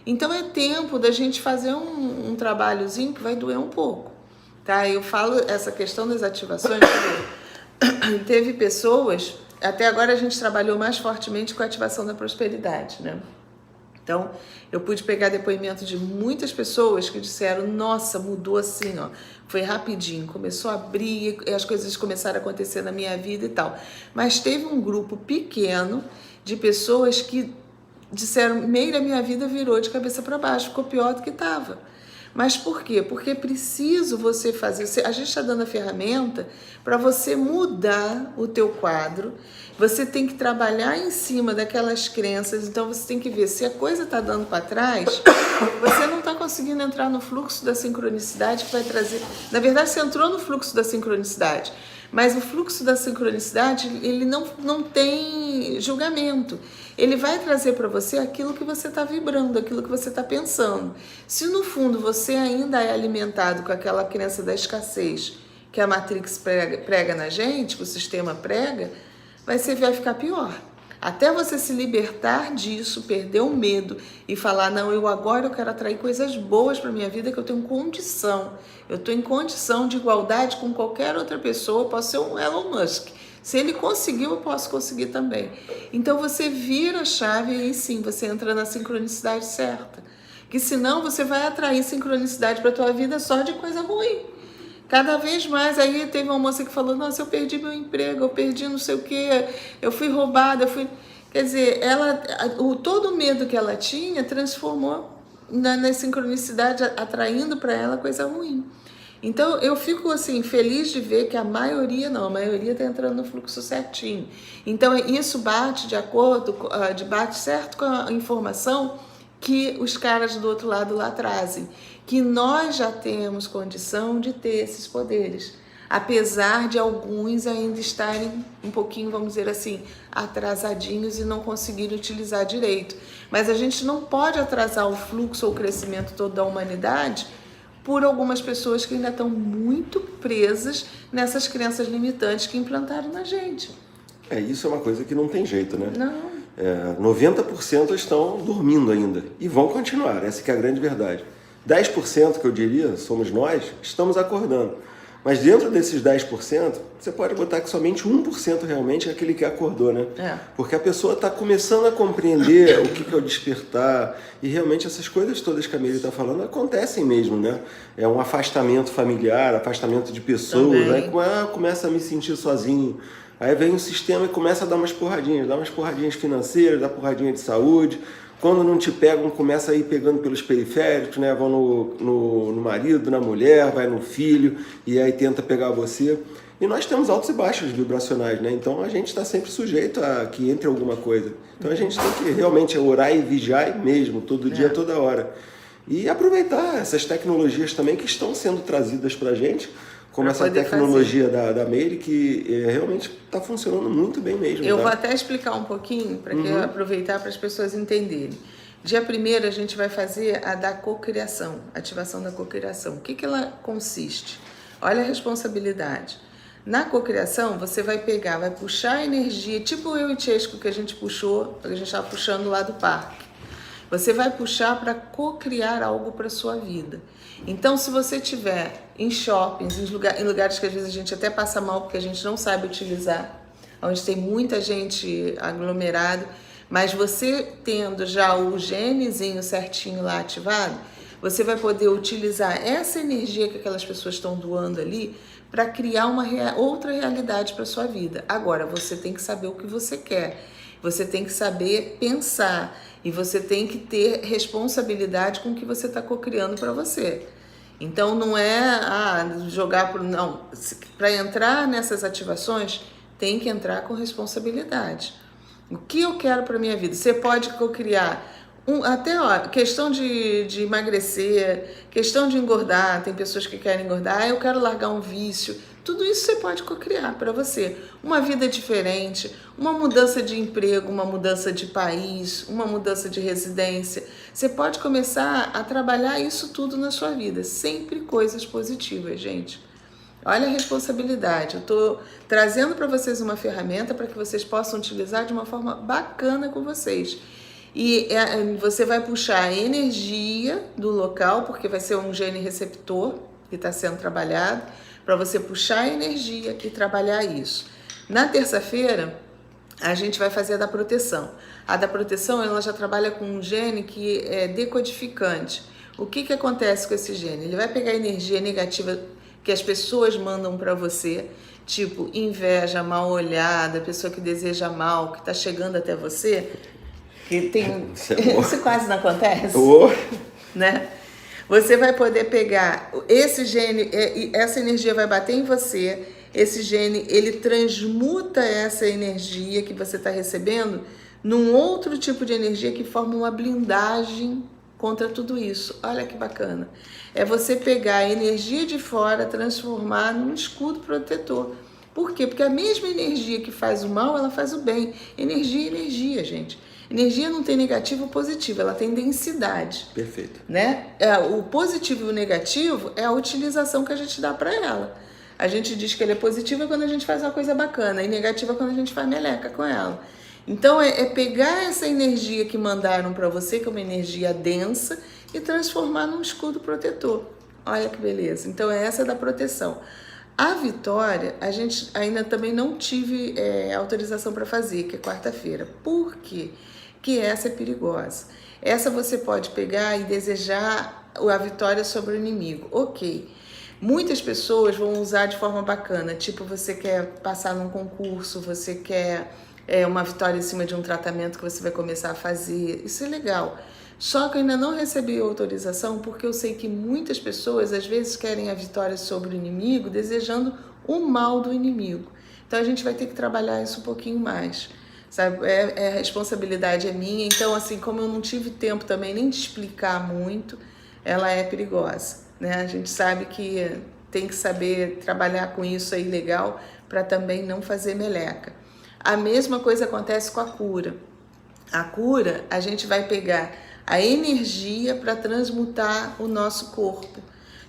Então é tempo da gente fazer um trabalhozinho que vai doer um pouco, tá? Eu falo essa questão das ativações, teve pessoas, até agora a gente trabalhou mais fortemente com a ativação da prosperidade, né? Então, eu pude pegar depoimento de muitas pessoas que disseram, nossa, mudou assim, ó, foi rapidinho, começou a abrir, as coisas começaram a acontecer na minha vida e tal. Mas teve um grupo pequeno de pessoas que disseram, meio da minha vida virou de cabeça para baixo, ficou pior do que estava. Mas por quê? Porque é preciso você fazer... A gente está dando a ferramenta para você mudar o teu quadro. Você tem que trabalhar em cima daquelas crenças. Então, você tem que ver se a coisa está dando para trás, você não está conseguindo entrar no fluxo da sincronicidade que vai trazer... Na verdade, você entrou no fluxo da sincronicidade, mas o fluxo da sincronicidade, ele não tem julgamento. Ele vai trazer para você aquilo que você está vibrando, aquilo que você está pensando. Se no fundo você ainda é alimentado com aquela crença da escassez que a Matrix prega na gente, que o sistema prega, vai ficar pior. Até você se libertar disso, perder o medo e falar, não, agora eu quero atrair coisas boas para minha vida, que eu tenho condição. Eu estou em condição de igualdade com qualquer outra pessoa, eu posso ser um Elon Musk. Se ele conseguiu, eu posso conseguir também. Então você vira a chave e aí sim, você entra na sincronicidade certa. Que senão você vai atrair sincronicidade para a tua vida só de coisa ruim. Cada vez mais, aí teve uma moça que falou, nossa, eu perdi meu emprego, eu perdi não sei o quê, eu fui roubada, Quer dizer, todo o medo que ela tinha transformou na sincronicidade, atraindo para ela coisa ruim. Então, eu fico assim, feliz de ver que a maioria está entrando no fluxo certinho. Então, isso bate bate certo com a informação que os caras do outro lado lá trazem, que nós já temos condição de ter esses poderes, apesar de alguns ainda estarem um pouquinho, vamos dizer assim, atrasadinhos e não conseguirem utilizar direito. Mas a gente não pode atrasar o fluxo ou o crescimento todo da humanidade por algumas pessoas que ainda estão muito presas nessas crenças limitantes que implantaram na gente. Isso é uma coisa que não tem jeito, né? Não. 90% estão dormindo ainda e vão continuar, essa que é a grande verdade. 10%, que eu diria, somos nós, estamos acordando. Mas dentro desses 10%, você pode botar que somente 1% realmente é aquele que acordou, né? Porque a pessoa está começando a compreender o que é o despertar, e realmente essas coisas todas que a Meire está falando acontecem mesmo, né? É um afastamento familiar, afastamento de pessoas, aí começa a me sentir sozinho. Aí vem o sistema e começa a dar umas porradinhas financeiras, dá porradinha de saúde. Quando não te pegam, começa a ir pegando pelos periféricos, né? Vão no marido, na mulher, vai no filho, e aí tenta pegar você. E nós temos altos e baixos vibracionais, né? Então a gente está sempre sujeito a que entre alguma coisa. Então a gente tem que realmente orar e vigiar mesmo, todo dia, toda hora. E aproveitar essas tecnologias também que estão sendo trazidas para a gente, como essa tecnologia da Meire, que realmente está funcionando muito bem mesmo. Eu vou até explicar um pouquinho, para aproveitar para as pessoas entenderem. Dia 1º a gente vai fazer a da cocriação, ativação da cocriação. O que ela consiste? Olha a responsabilidade. Na cocriação, você vai puxar a energia, tipo eu e Chesco que a gente estava puxando lá do parque. Você vai puxar para cocriar algo para a sua vida. Então, se você estiver em shoppings, em lugares que às vezes a gente até passa mal porque a gente não sabe utilizar, onde tem muita gente aglomerada, mas você tendo já o genezinho certinho lá ativado, você vai poder utilizar essa energia que aquelas pessoas estão doando ali para criar uma outra realidade para sua vida. Agora, você tem que saber o que você quer, você tem que saber pensar e você tem que ter responsabilidade com o que você está cocriando para você. Então, não é não. Para entrar nessas ativações, tem que entrar com responsabilidade. O que eu quero para minha vida? Você pode cocriar questão de emagrecer, questão de engordar. Tem pessoas que querem engordar, eu quero largar um vício. Tudo isso você pode cocriar para você. Uma vida diferente, uma mudança de emprego, uma mudança de país, uma mudança de residência. Você pode começar a trabalhar isso tudo na sua vida. Sempre coisas positivas, gente. Olha a responsabilidade. Eu estou trazendo para vocês uma ferramenta para que vocês possam utilizar de uma forma bacana com vocês. E você vai puxar a energia do local, porque vai ser um gene receptor que está sendo trabalhado, para você puxar a energia e trabalhar isso. Na terça-feira, a gente vai fazer a da proteção. A da proteção, ela já trabalha com um gene que é decodificante. O que acontece com esse gene? Ele vai pegar a energia negativa que as pessoas mandam para você, tipo inveja, mal olhada, pessoa que deseja mal, que está chegando até você, que tem... Isso quase não acontece, né? Você vai poder pegar esse gene, essa energia vai bater em você, esse gene, ele transmuta essa energia que você está recebendo num outro tipo de energia que forma uma blindagem contra tudo isso. Olha que bacana. É você pegar a energia de fora, transformar num escudo protetor. Por quê? Porque a mesma energia que faz o mal, ela faz o bem. Energia é energia, gente. Energia não tem negativo ou positivo, ela tem densidade. Perfeito. Né? O positivo e o negativo é a utilização que a gente dá para ela. A gente diz que ele é positivo quando a gente faz uma coisa bacana, e negativa quando a gente faz meleca com ela. Então é pegar essa energia que mandaram para você, que é uma energia densa, e transformar num escudo protetor. Olha que beleza. Então essa da proteção. A Vitória, a gente ainda também não tive autorização para fazer, que é quarta-feira. Por quê? Que essa é perigosa. Essa você pode pegar e desejar a vitória sobre o inimigo. Ok. Muitas pessoas vão usar de forma bacana, tipo você quer passar num concurso, você quer uma vitória em cima de um tratamento que você vai começar a fazer. Isso é legal. Só que eu ainda não recebi autorização porque eu sei que muitas pessoas às vezes querem a vitória sobre o inimigo desejando o mal do inimigo. Então a gente vai ter que trabalhar isso um pouquinho mais. Sabe? A responsabilidade é minha, então assim, como eu não tive tempo também nem de explicar muito, ela é perigosa, né? A gente sabe que tem que saber trabalhar com isso aí legal para também não fazer meleca. A mesma coisa acontece com a cura. A cura, a gente vai pegar a energia para transmutar o nosso corpo.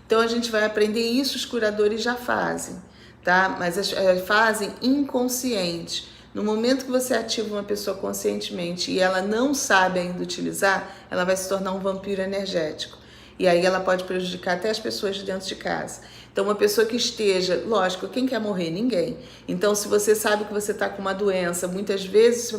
Então a gente vai aprender isso, os curadores já fazem, tá? Mas fazem inconsciente. No momento que você ativa uma pessoa conscientemente e ela não sabe ainda utilizar, ela vai se tornar um vampiro energético. E aí ela pode prejudicar até as pessoas de dentro de casa. Então uma pessoa que esteja, lógico, quem quer morrer? Ninguém. Então se você sabe que você está com uma doença, muitas vezes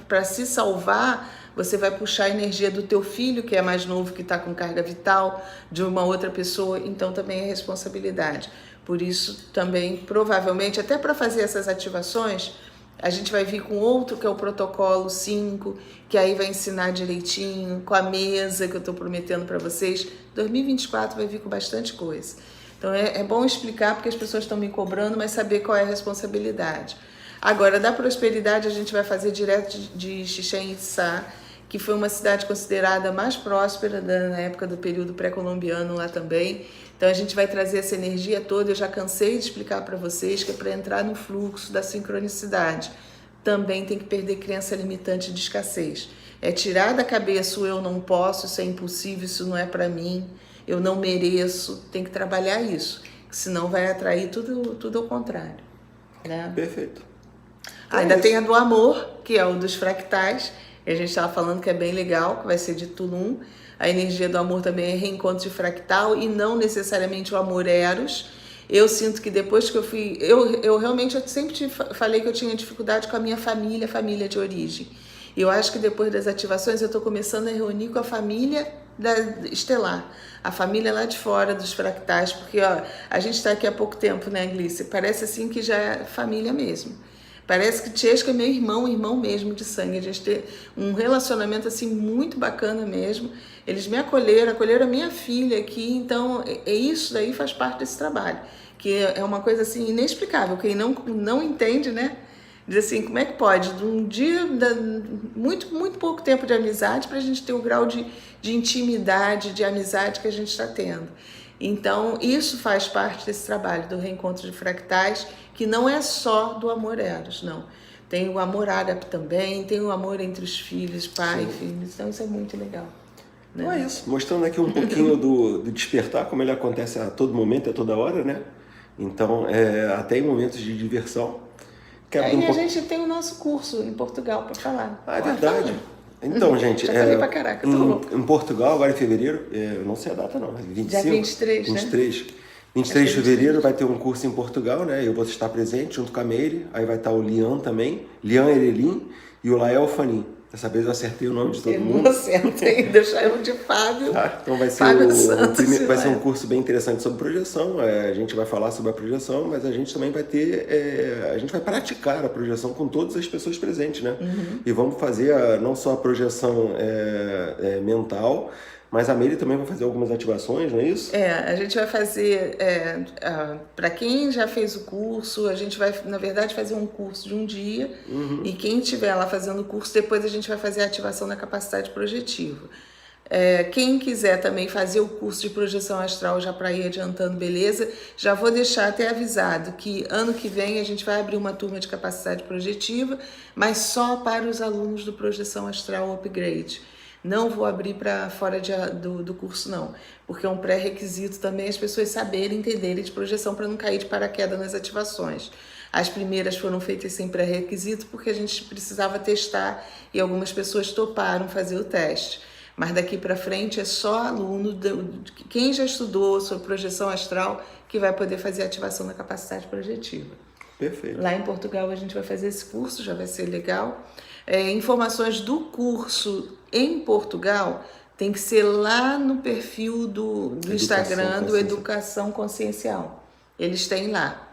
para se salvar, você vai puxar a energia do teu filho, que é mais novo, que está com carga vital, de uma outra pessoa, então também é responsabilidade. Por isso também, provavelmente, até para fazer essas ativações, a gente vai vir com outro, que é o protocolo 5, que aí vai ensinar direitinho, com a mesa que eu estou prometendo para vocês. 2024 vai vir com bastante coisa. Então é bom explicar, porque as pessoas estão me cobrando, mas saber qual é a responsabilidade. Agora, da prosperidade, a gente vai fazer direto de Chichén Itzá, que foi uma cidade considerada mais próspera na época do período pré-colombiano lá também. Então a gente vai trazer essa energia toda. Eu já cansei de explicar para vocês que é para entrar no fluxo da sincronicidade. Também tem que perder crença limitante de escassez. É tirar da cabeça o eu não posso, isso é impossível, isso não é para mim, eu não mereço. Tem que trabalhar isso, senão vai atrair tudo ao contrário, né? Perfeito. Ainda tem a do amor, que é o dos fractais. A gente estava falando que é bem legal, que vai ser de Tulum. A energia do amor também é reencontro de fractal e não necessariamente o amor eros. Eu sinto que depois que eu fui... Eu realmente sempre falei que eu tinha dificuldade com a minha família de origem. E eu acho que depois das ativações eu estou começando a reunir com a família estelar. A família lá de fora dos fractais. Porque ó, a gente está aqui há pouco tempo, né, Glícia? Parece assim que já é família mesmo. Parece que Tiesca é meu irmão mesmo de sangue. A gente tem um relacionamento assim muito bacana mesmo. Eles me acolheram a minha filha aqui, então isso daí faz parte desse trabalho, que é uma coisa assim inexplicável. Quem não entende, né? Diz assim, como é que pode? De um dia, muito pouco tempo de amizade para a gente ter o grau de intimidade, de amizade que a gente está tendo. Então, isso faz parte desse trabalho do reencontro de fractais, que não é só do amor eros, não. Tem o amor ágape também, tem o amor entre os filhos, pai e filhos. Então, isso é muito legal. Né? Então é isso. Mostrando aqui um pouquinho do despertar, como ele acontece a todo momento, a toda hora, né? Então, até em momentos de diversão. Aí a gente tem o nosso curso em Portugal para falar. Ah, é verdade. Então, gente, já falei pra caraca, tô louco. Em Portugal, agora em fevereiro, eu não sei a data não, 25? Dia 23, 23. Né? 23 de fevereiro vai ter um curso em Portugal, né? Eu vou estar presente junto com a Meire, aí vai estar o Lian também, Lian Erelin e o Lael Fanin. Dessa vez eu acertei o nome de todo mundo. Eu não acertei, deixar eu de Fábio. Tá, então vai ser, vai ser um curso bem interessante sobre projeção. A gente vai falar sobre a projeção, mas a gente também vai ter... a gente vai praticar a projeção com todas as pessoas presentes, né? Uhum. E vamos fazer não só a projeção mental, mas a Meire também vai fazer algumas ativações, não é isso? A gente vai fazer, para quem já fez o curso, a gente vai, na verdade, fazer um curso de um dia, e quem estiver lá fazendo o curso, depois a gente vai fazer a ativação da capacidade projetiva. Quem quiser também fazer o curso de projeção astral, já para ir adiantando, beleza? Já vou deixar até avisado que ano que vem a gente vai abrir uma turma de capacidade projetiva, mas só para os alunos do Projeção Astral Upgrade. Não vou abrir para fora do curso, não, porque é um pré-requisito também as pessoas saberem, entenderem de projeção para não cair de paraquedas nas ativações. As primeiras foram feitas sem pré-requisito porque a gente precisava testar e algumas pessoas toparam fazer o teste. Mas daqui para frente é só aluno, quem já estudou sobre projeção astral, que vai poder fazer a ativação da capacidade projetiva. Perfeito. Lá em Portugal a gente vai fazer esse curso, já vai ser legal. Informações do curso em Portugal tem que ser lá no perfil do Instagram do Educação Consciencial. Eles têm lá.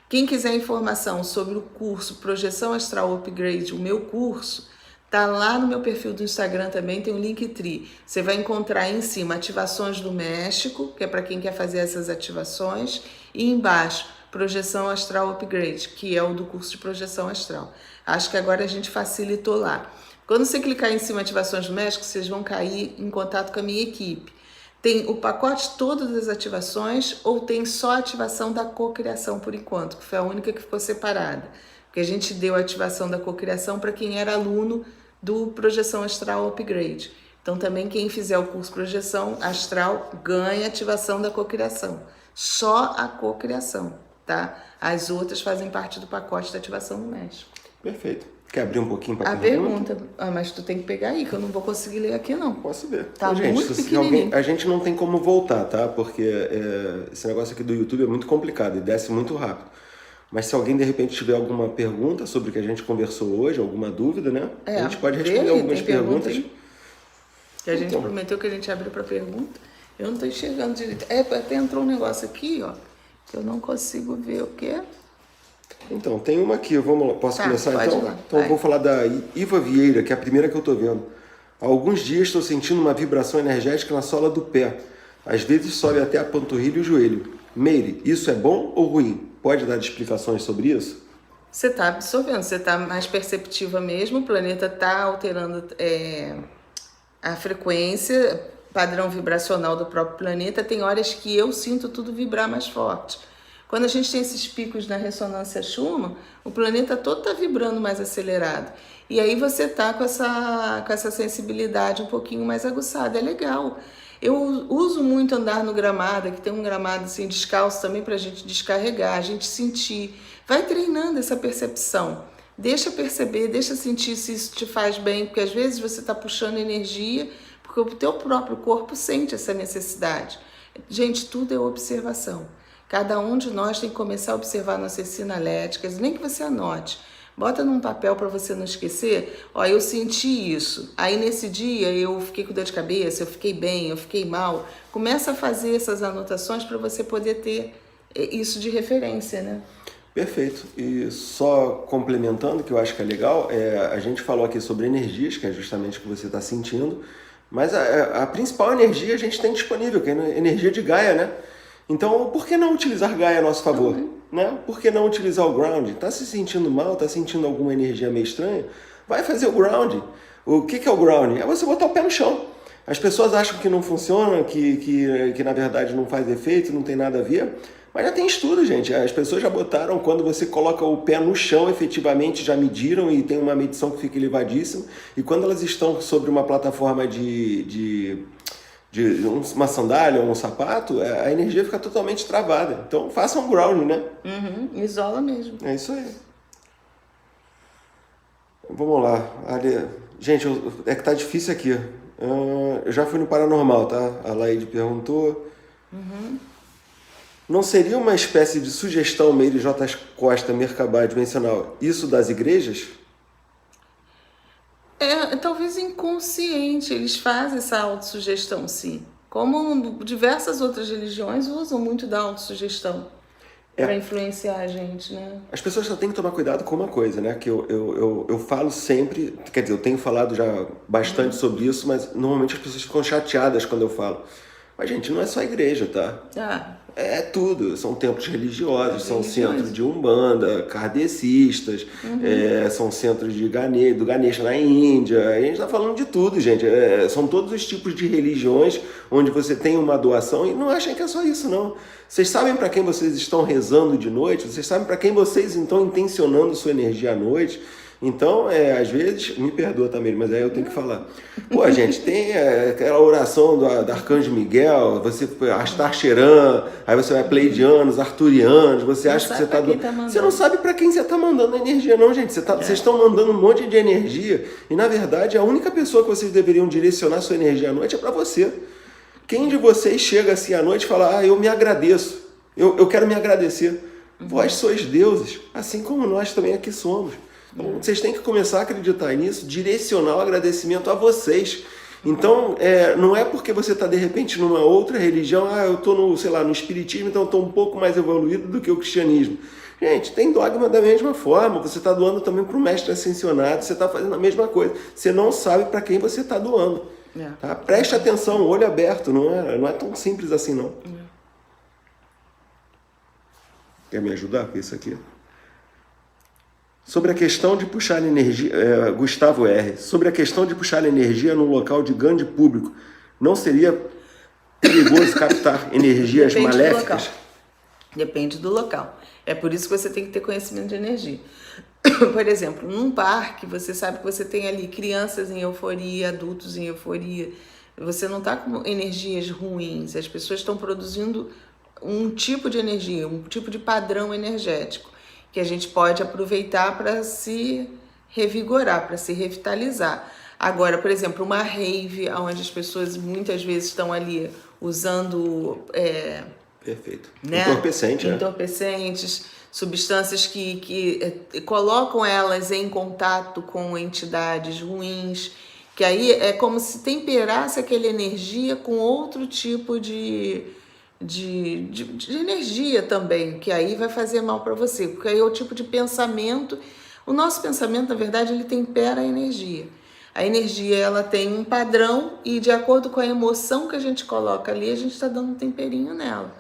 Quem quiser informação sobre o curso Projeção Astral Upgrade, o meu curso, tá lá no meu perfil do Instagram também, tem o Linktree. Você vai encontrar aí em cima ativações do México, que é para quem quer fazer essas ativações, e embaixo Projeção Astral Upgrade, que é o do curso de Projeção Astral. Acho que agora a gente facilitou lá. Quando você clicar em cima ativações do México, vocês vão cair em contato com a minha equipe. Tem o pacote todo das ativações ou tem só a ativação da cocriação por enquanto, que foi a única que ficou separada. Porque a gente deu a ativação da cocriação para quem era aluno do Projeção Astral Upgrade. Então também quem fizer o curso Projeção Astral ganha ativação da cocriação. Só a cocriação, tá? As outras fazem parte do pacote da ativação no México. Perfeito. Quer abrir um pouquinho para a pergunta? Mas tu tem que pegar aí, que eu não vou conseguir ler aqui não. Posso ver. Tá gente, muito pequenininho. A gente não tem como voltar, tá? Porque esse negócio aqui do YouTube é muito complicado e desce muito rápido. Mas se alguém de repente tiver alguma pergunta sobre o que a gente conversou hoje, alguma dúvida, né? A gente pode responder algumas perguntas. Que a gente prometeu que a gente abriu para pergunta. Eu não estou enxergando direito. Até entrou um negócio aqui, ó, que eu não consigo ver o que é. Então, tem uma aqui, posso começar pode então? Ir lá. Então eu vou falar da Iva Vieira, que é a primeira que eu estou vendo. Há alguns dias estou sentindo uma vibração energética na sola do pé. Às vezes sobe até a panturrilha e o joelho. Meire, isso é bom ou ruim? Pode dar explicações sobre isso? Você está absorvendo, você está mais perceptiva mesmo, o planeta está alterando a frequência, padrão vibracional do próprio planeta. Tem horas que eu sinto tudo vibrar mais forte. Quando a gente tem esses picos na ressonância Schumann, o planeta todo está vibrando mais acelerado. E aí você está com essa sensibilidade um pouquinho mais aguçada. É legal. Eu uso muito andar no gramado, que tem um gramado assim, descalço também para a gente descarregar, a gente sentir. Vai treinando essa percepção. Deixa perceber, deixa sentir se isso te faz bem, porque às vezes você está puxando energia, porque o teu próprio corpo sente essa necessidade. Gente, tudo é observação. Cada um de nós tem que começar a observar nossas sinaléticas, nem que você anote. Bota num papel para você não esquecer. Ó, eu senti isso. Aí nesse dia eu fiquei com dor de cabeça, eu fiquei bem, eu fiquei mal. Começa a fazer essas anotações para você poder ter isso de referência, né? Perfeito. E só complementando, que eu acho que é legal, a gente falou aqui sobre energias, que é justamente o que você está sentindo, mas a principal energia a gente tem disponível, que é a energia de Gaia, né? Então, por que não utilizar Gaia a nosso favor? Né? Por que não utilizar o ground? Está se sentindo mal? Está sentindo alguma energia meio estranha? Vai fazer o ground. O que é o ground? É você botar o pé no chão. As pessoas acham que não funciona, que na verdade não faz efeito, não tem nada a ver. Mas já tem estudo, gente. As pessoas já botaram, quando você coloca o pé no chão, efetivamente já mediram e tem uma medição que fica elevadíssima. E quando elas estão sobre uma plataforma de uma sandália ou um sapato, a energia fica totalmente travada. Então façam um ground, né? Isola mesmo. É isso aí. Vamos lá. Gente, é que tá difícil aqui. Eu já fui no paranormal, tá? A Laide perguntou. Não seria uma espécie de sugestão Meire J. Costa Mercabá dimensional isso das igrejas? Talvez inconsciente, eles fazem essa autossugestão, sim. Como diversas outras religiões usam muito da autossugestão. para influenciar a gente, né? As pessoas só têm que tomar cuidado com uma coisa, né? Que eu falo sempre, quer dizer, eu tenho falado já bastante sobre isso, mas normalmente as pessoas ficam chateadas quando eu falo. Mas, gente, não é só a igreja, tá? É tudo. São templos religiosos, são centros de Umbanda, kardecistas, são centros do Ganesha na Índia. A gente está falando de tudo, gente. São todos os tipos de religiões onde você tem uma doação e não achem que é só isso, não. Vocês sabem para quem vocês estão rezando de noite? Vocês sabem para quem vocês estão intencionando sua energia à noite? Então, às vezes, me perdoa também, mas aí eu tenho que falar. Pô, gente, tem aquela oração do Arcanjo Miguel, você Astar Cheran, aí você vai pleidianos, arturianos, você acha que você está você não sabe para quem você está mandando energia, não, gente. Vocês estão mandando um monte de energia e, na verdade, a única pessoa que vocês deveriam direcionar sua energia à noite é para você. Quem de vocês chega assim à noite e fala, eu me agradeço, eu quero me agradecer. Vós sois deuses, assim como nós também aqui somos. Então, vocês têm que começar a acreditar nisso, direcionar o agradecimento a vocês. Então, não é porque você está, de repente, numa outra religião, eu estou no espiritismo, então estou um pouco mais evoluído do que o cristianismo. Gente, tem dogma da mesma forma, você está doando também para o mestre ascensionado, você está fazendo a mesma coisa. Você não sabe para quem você está doando. Tá? Preste atenção, olho aberto, não é tão simples assim, não. Quer me ajudar com isso aqui? Sobre a questão de puxar energia, Gustavo R. Sobre a questão de puxar energia num local de grande público, não seria perigoso captar energias maléficas? Depende do local. É por isso que você tem que ter conhecimento de energia. Por exemplo, num parque, você sabe que você tem ali crianças em euforia, adultos em euforia. Você não está com energias ruins. As pessoas estão produzindo um tipo de energia, um tipo de padrão energético que a gente pode aproveitar para se revigorar, para se revitalizar. Agora, por exemplo, uma rave, onde as pessoas muitas vezes estão ali usando... Perfeito. Né? Entorpecentes, substâncias que colocam elas em contato com entidades ruins, que aí é como se temperasse aquela energia com outro tipo de energia também, que aí vai fazer mal para você, porque aí é o tipo de pensamento. O nosso pensamento, na verdade, ele tempera a energia. A energia, ela tem um padrão e, de acordo com a emoção que a gente coloca ali, a gente está dando um temperinho nela.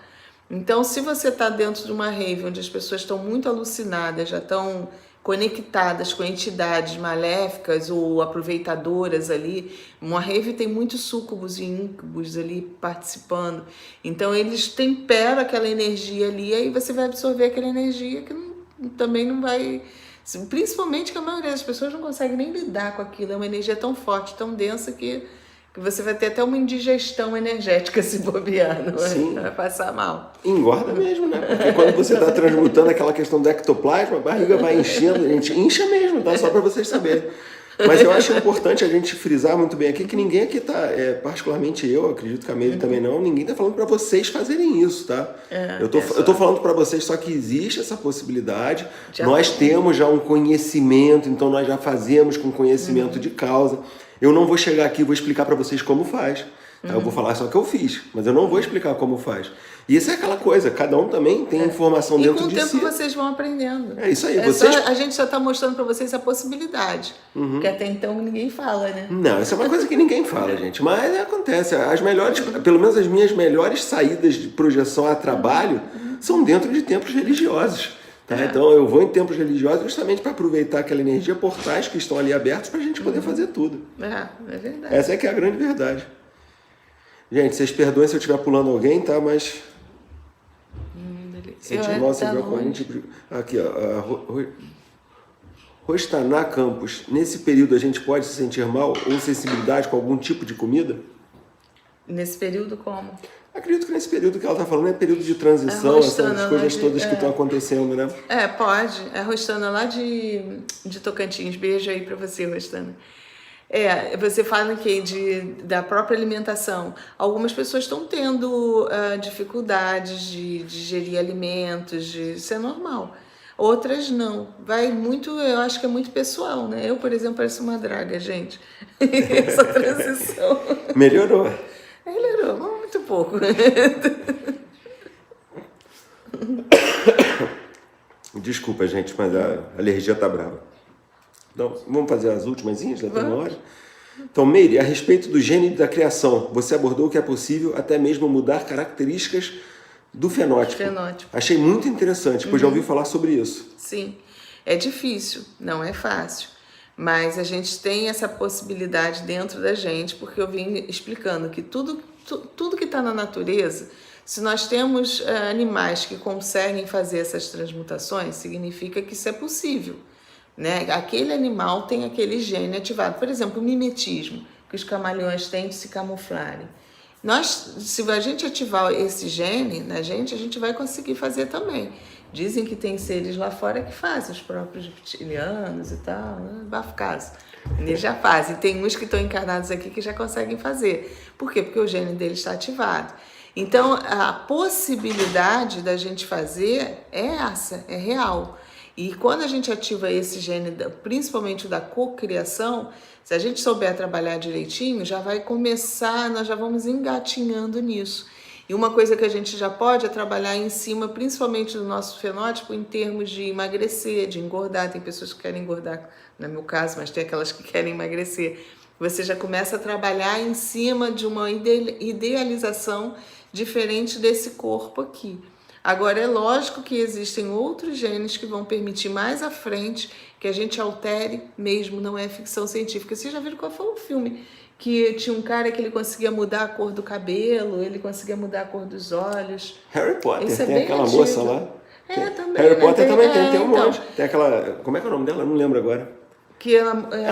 Então, se você está dentro de uma rave onde as pessoas estão muito alucinadas, já estão conectadas com entidades maléficas ou aproveitadoras ali, uma rave tem muitos súcubos e íncubos ali participando, então eles temperam aquela energia ali e aí você vai absorver aquela energia que também não vai... Principalmente que a maioria das pessoas não consegue nem lidar com aquilo, é uma energia tão forte, tão densa que você vai ter até uma indigestão energética se bobear, não é? Vai passar mal. Engorda mesmo, né? Porque quando você está transmutando aquela questão do ectoplasma, a barriga vai enchendo, a gente incha mesmo, tá? Só para vocês saberem. Mas eu acho importante a gente frisar muito bem aqui que ninguém aqui tá, particularmente eu, acredito que a Meire também não, ninguém tá falando para vocês fazerem isso, tá? Eu tô falando para vocês só que existe essa possibilidade, nós temos já um conhecimento, então nós já fazemos com conhecimento de causa. Eu não vou chegar aqui e vou explicar para vocês como faz. Tá? Eu vou falar só que eu fiz, mas eu não vou explicar como faz. E isso é aquela coisa, cada um também tem informação dentro de si. E com o tempo vocês vão aprendendo. É isso aí. A gente só está mostrando para vocês a possibilidade, que até então ninguém fala, né? Não, isso é uma coisa que ninguém fala, gente. Mas acontece. As melhores, pelo menos as minhas melhores saídas de projeção a trabalho são dentro de templos religiosos. Tá? Então eu vou em templos religiosos justamente para aproveitar aquela energia, portais que estão ali abertos para a gente poder fazer tudo. É verdade. Essa é que é a grande verdade. Gente, vocês perdoem se eu estiver pulando alguém, tá? Mas... sentir mal se vier com algum tipo de... Aqui, ó. Rostaná Campos. Nesse período a gente pode se sentir mal ou sensibilidade com algum tipo de comida? Nesse período como? Acredito que nesse período que ela está falando é período de transição, essas coisas todas que estão acontecendo, né? Pode. É a Rostana lá de Tocantins. Beijo aí para você, Rostana. Você fala que da própria alimentação. Algumas pessoas estão tendo dificuldades de digerir alimentos, isso é normal. Outras não. Vai muito, eu acho que é muito pessoal, né? Eu, por exemplo, pareço uma draga, gente. Essa transição. Melhorou. Melhorou, mas muito pouco. Desculpa, gente, mas a alergia tá brava. Então, vamos fazer as últimas, já tem uma hora. Então, Meire, a respeito do gene da criação, você abordou que é possível até mesmo mudar características do fenótipo. Achei muito interessante, pois já ouvi falar sobre isso. Sim, é difícil, não é fácil, mas a gente tem essa possibilidade dentro da gente, porque eu vim explicando que tudo que está na natureza, se nós temos animais que conseguem fazer essas transmutações, significa que isso é possível, né? Aquele animal tem aquele gene ativado. Por exemplo, o mimetismo, que os camaleões têm de se camuflarem. Se a gente ativar esse gene na gente, a gente vai conseguir fazer também. Dizem que tem seres lá fora que fazem, os próprios reptilianos e tal, né? Bafo caso. Eles já fazem. Tem uns que estão encarnados aqui que já conseguem fazer. Por quê? Porque o gene deles está ativado. Então, a possibilidade da gente fazer é essa, é real. E quando a gente ativa esse gene, principalmente o da cocriação, se a gente souber trabalhar direitinho, já vai começar, nós já vamos engatinhando nisso. E uma coisa que a gente já pode é trabalhar em cima, principalmente do nosso fenótipo, em termos de emagrecer, de engordar. Tem pessoas que querem engordar, no meu caso, mas tem aquelas que querem emagrecer. Você já começa a trabalhar em cima de uma idealização diferente desse corpo aqui. Agora, é lógico que existem outros genes que vão permitir mais à frente que a gente altere mesmo, não é ficção científica. Vocês já viram qual foi o filme? Que tinha um cara que ele conseguia mudar a cor do cabelo, ele conseguia mudar a cor dos olhos. Harry Potter, Esse tem aquela antigo. moça lá. Também. Harry Potter também tem um então, monte. Tem aquela, como é que é o nome dela? Não lembro agora. Que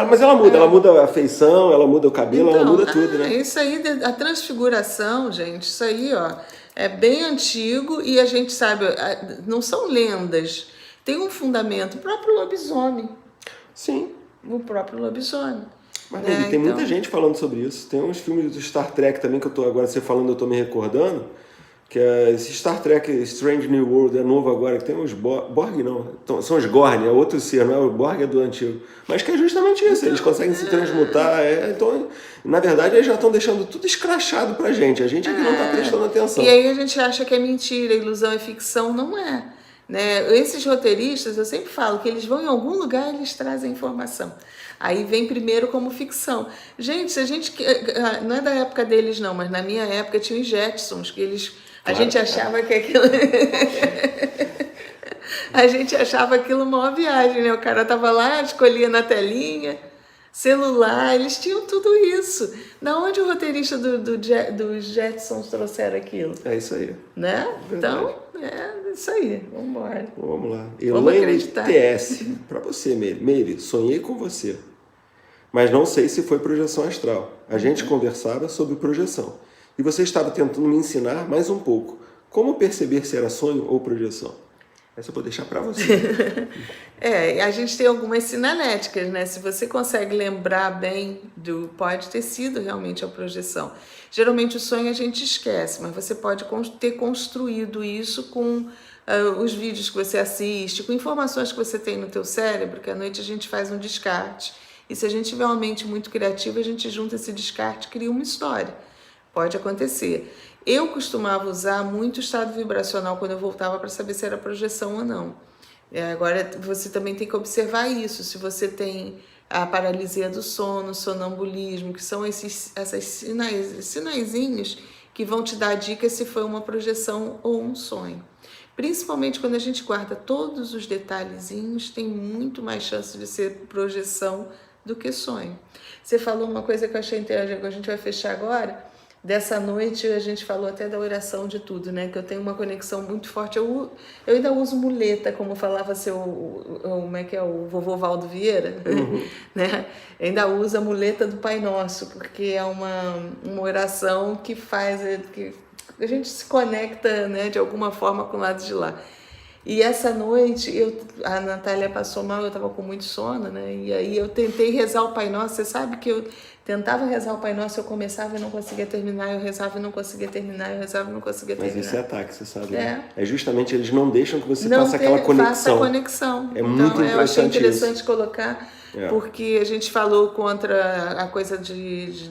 Mas ela muda a feição, ela muda o cabelo, ela muda tudo, né? Isso aí, a transfiguração, gente, isso aí, ó, é bem antigo e a gente sabe, não são lendas, tem um fundamento, o próprio lobisomem. Sim. O próprio lobisomem. Mas tem muita gente falando sobre isso. Tem uns filmes do Star Trek também que eu tô agora, você falando, eu tô me recordando, que é esse Star Trek Strange New World, é novo agora, que tem uns Borg, não, são os Gorn, é outro ser, não é o Borg, é do antigo. Mas que é justamente isso, eles conseguem se transmutar, então, na verdade, eles já estão deixando tudo escrachado pra gente, a gente é que não tá prestando atenção. E aí a gente acha que é mentira, ilusão é ficção, não é. Né? Esses roteiristas, eu sempre falo que eles vão em algum lugar e eles trazem informação. Aí vem primeiro como ficção. Gente, se a gente... Não é da época deles não, mas na minha época tinha os Jetsons, que eles... A gente achava que aquilo... A gente achava aquilo uma viagem, né? O cara tava lá, escolhia na telinha, celular, eles tinham tudo isso. Da onde o roteirista dos Jetsons trouxeram aquilo? É isso aí. Né? Verdade. Então, é isso aí. Vamos embora. Vamos lá. Vamos Elaine acreditar. TS. Pra você, Meire. Meire, sonhei com você. Mas não sei se foi projeção astral. A gente conversava sobre projeção. E você estava tentando me ensinar mais um pouco. Como perceber se era sonho ou projeção? Essa eu vou deixar para você. A gente tem algumas sinaléticas, né? Se você consegue lembrar bem pode ter sido realmente a projeção. Geralmente o sonho a gente esquece, mas você pode ter construído isso com os vídeos que você assiste, com informações que você tem no teu cérebro, que à noite a gente faz um descarte. E se a gente tiver uma mente muito criativa, a gente junta esse descarte e cria uma história. Pode acontecer. Eu costumava usar muito o estado vibracional quando eu voltava para saber se era projeção ou não. Agora, você também tem que observar isso. Se você tem a paralisia do sono, sonambulismo, que são esses sinaizinhos que vão te dar dica se foi uma projeção ou um sonho. Principalmente quando a gente guarda todos os detalhezinhos, tem muito mais chance de ser projeção do que sonho. Você falou uma coisa que eu achei interessante, a gente vai fechar agora. Dessa noite a gente falou até da oração de tudo, né? Que eu tenho uma conexão muito forte. Eu ainda uso muleta, como falava como é que é o vovô Valdo Vieira, né? Eu ainda uso a muleta do Pai Nosso, porque é uma oração que faz que a gente se conecta, né, de alguma forma com o lado de lá. E essa noite, a Natália passou mal, eu estava com muito sono, né? E aí eu tentei rezar o Pai Nosso. Você sabe que eu tentava rezar o Pai Nosso, eu começava e não conseguia terminar, eu rezava e não conseguia terminar, eu rezava e não conseguia terminar. Mas isso é ataque, você sabe, né? É justamente, eles não deixam que você faça faça a conexão. É muito interessante. Eu achei interessante colocar, porque a gente falou contra a coisa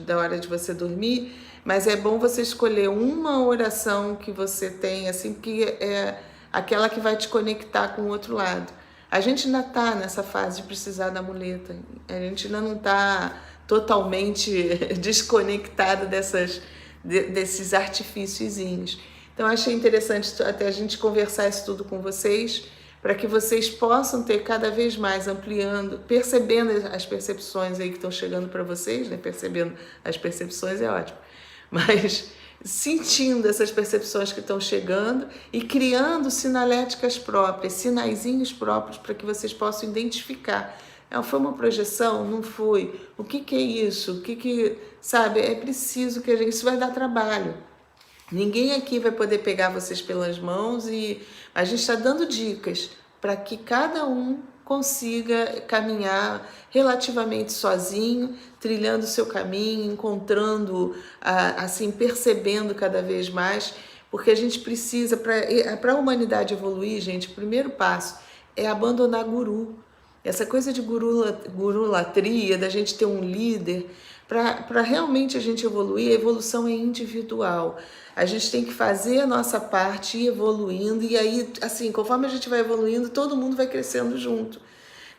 da hora de você dormir, mas é bom você escolher uma oração que você tem, assim, que é aquela que vai te conectar com o outro lado. A gente ainda está nessa fase de precisar da muleta. A gente ainda não está totalmente desconectado desses artifíciozinhos. Então, achei interessante até a gente conversar isso tudo com vocês, para que vocês possam ter cada vez mais ampliando, percebendo as percepções aí que estão chegando para vocês, né? Percebendo as percepções é ótimo, mas sentindo essas percepções que estão chegando e criando sinaléticas próprias, sinaizinhos próprios para que vocês possam identificar. Foi uma projeção? Não foi? O que é isso? Sabe, é preciso que isso vai dar trabalho. Ninguém aqui vai poder pegar vocês pelas mãos e a gente está dando dicas para que cada um consiga caminhar relativamente sozinho, trilhando o seu caminho, encontrando, assim, percebendo cada vez mais, porque a gente precisa, para a humanidade evoluir, gente, o primeiro passo é abandonar guru. Essa coisa de gurulatria, da gente ter um líder, para realmente a gente evoluir, a evolução é individual. A gente tem que fazer a nossa parte, ir evoluindo, e aí, assim, conforme a gente vai evoluindo, todo mundo vai crescendo junto.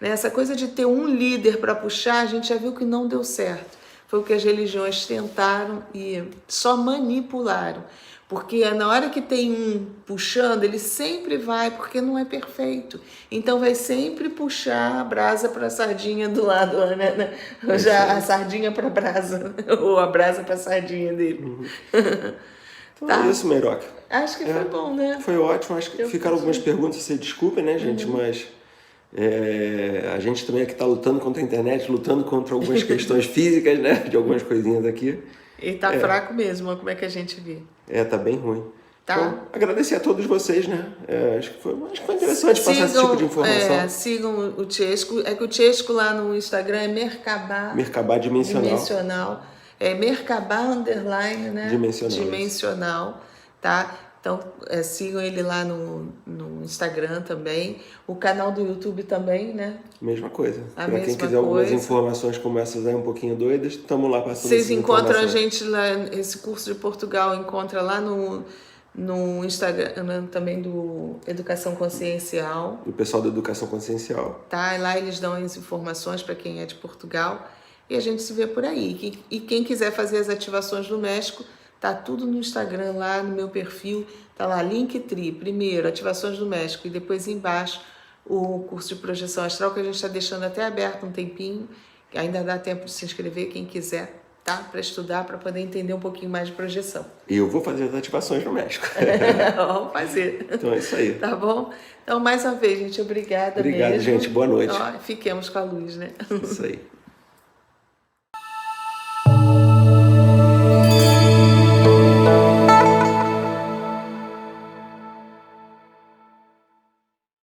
Né? Essa coisa de ter um líder para puxar, a gente já viu que não deu certo. Foi o que as religiões tentaram e só manipularam. Porque na hora que tem um puxando, ele sempre vai, porque não é perfeito. Então vai sempre puxar a brasa para a sardinha do lado, né? Já a sardinha para a brasa, ou a brasa para a sardinha dele. Então Tá? é isso, Meiroca. Acho que foi bom, né? Foi ótimo, acho que ficaram algumas perguntas, você desculpa, né, gente, mas a gente também aqui está lutando contra a internet, lutando contra algumas questões físicas, né, de algumas coisinhas aqui. E tá fraco mesmo, como é que a gente vê. Tá bem ruim. Tá. Então, agradecer a todos vocês, né? Acho que foi interessante passar esse tipo de informação. Sigam o Chesco. É que o Chesco lá no Instagram é Merkabá Dimensional. É Merkabá _ né? Dimensional, tá? Então, sigam ele lá no Instagram também. O canal do YouTube também, né? Mesma coisa. Para quem quiser algumas informações como essas aí um pouquinho doidas, estamos lá passando. Vocês encontram a gente lá, esse curso de Portugal, encontra lá no Instagram também do Educação Consciencial. O pessoal da Educação Consciencial. Tá, e lá eles dão as informações para quem é de Portugal e a gente se vê por aí. E quem quiser fazer as ativações no México, tá tudo no Instagram lá, no meu perfil, tá lá, Linktree, primeiro, ativações do México, e depois embaixo o curso de projeção astral, que a gente está deixando até aberto um tempinho, que ainda dá tempo de se inscrever, quem quiser, tá? Para estudar, para poder entender um pouquinho mais de projeção. E eu vou fazer as ativações no México. Vamos fazer. Então é isso aí. Tá bom? Então, mais uma vez, gente, obrigada Obrigado, mesmo. gente. Boa noite. Fiquemos com a luz, né? Isso aí.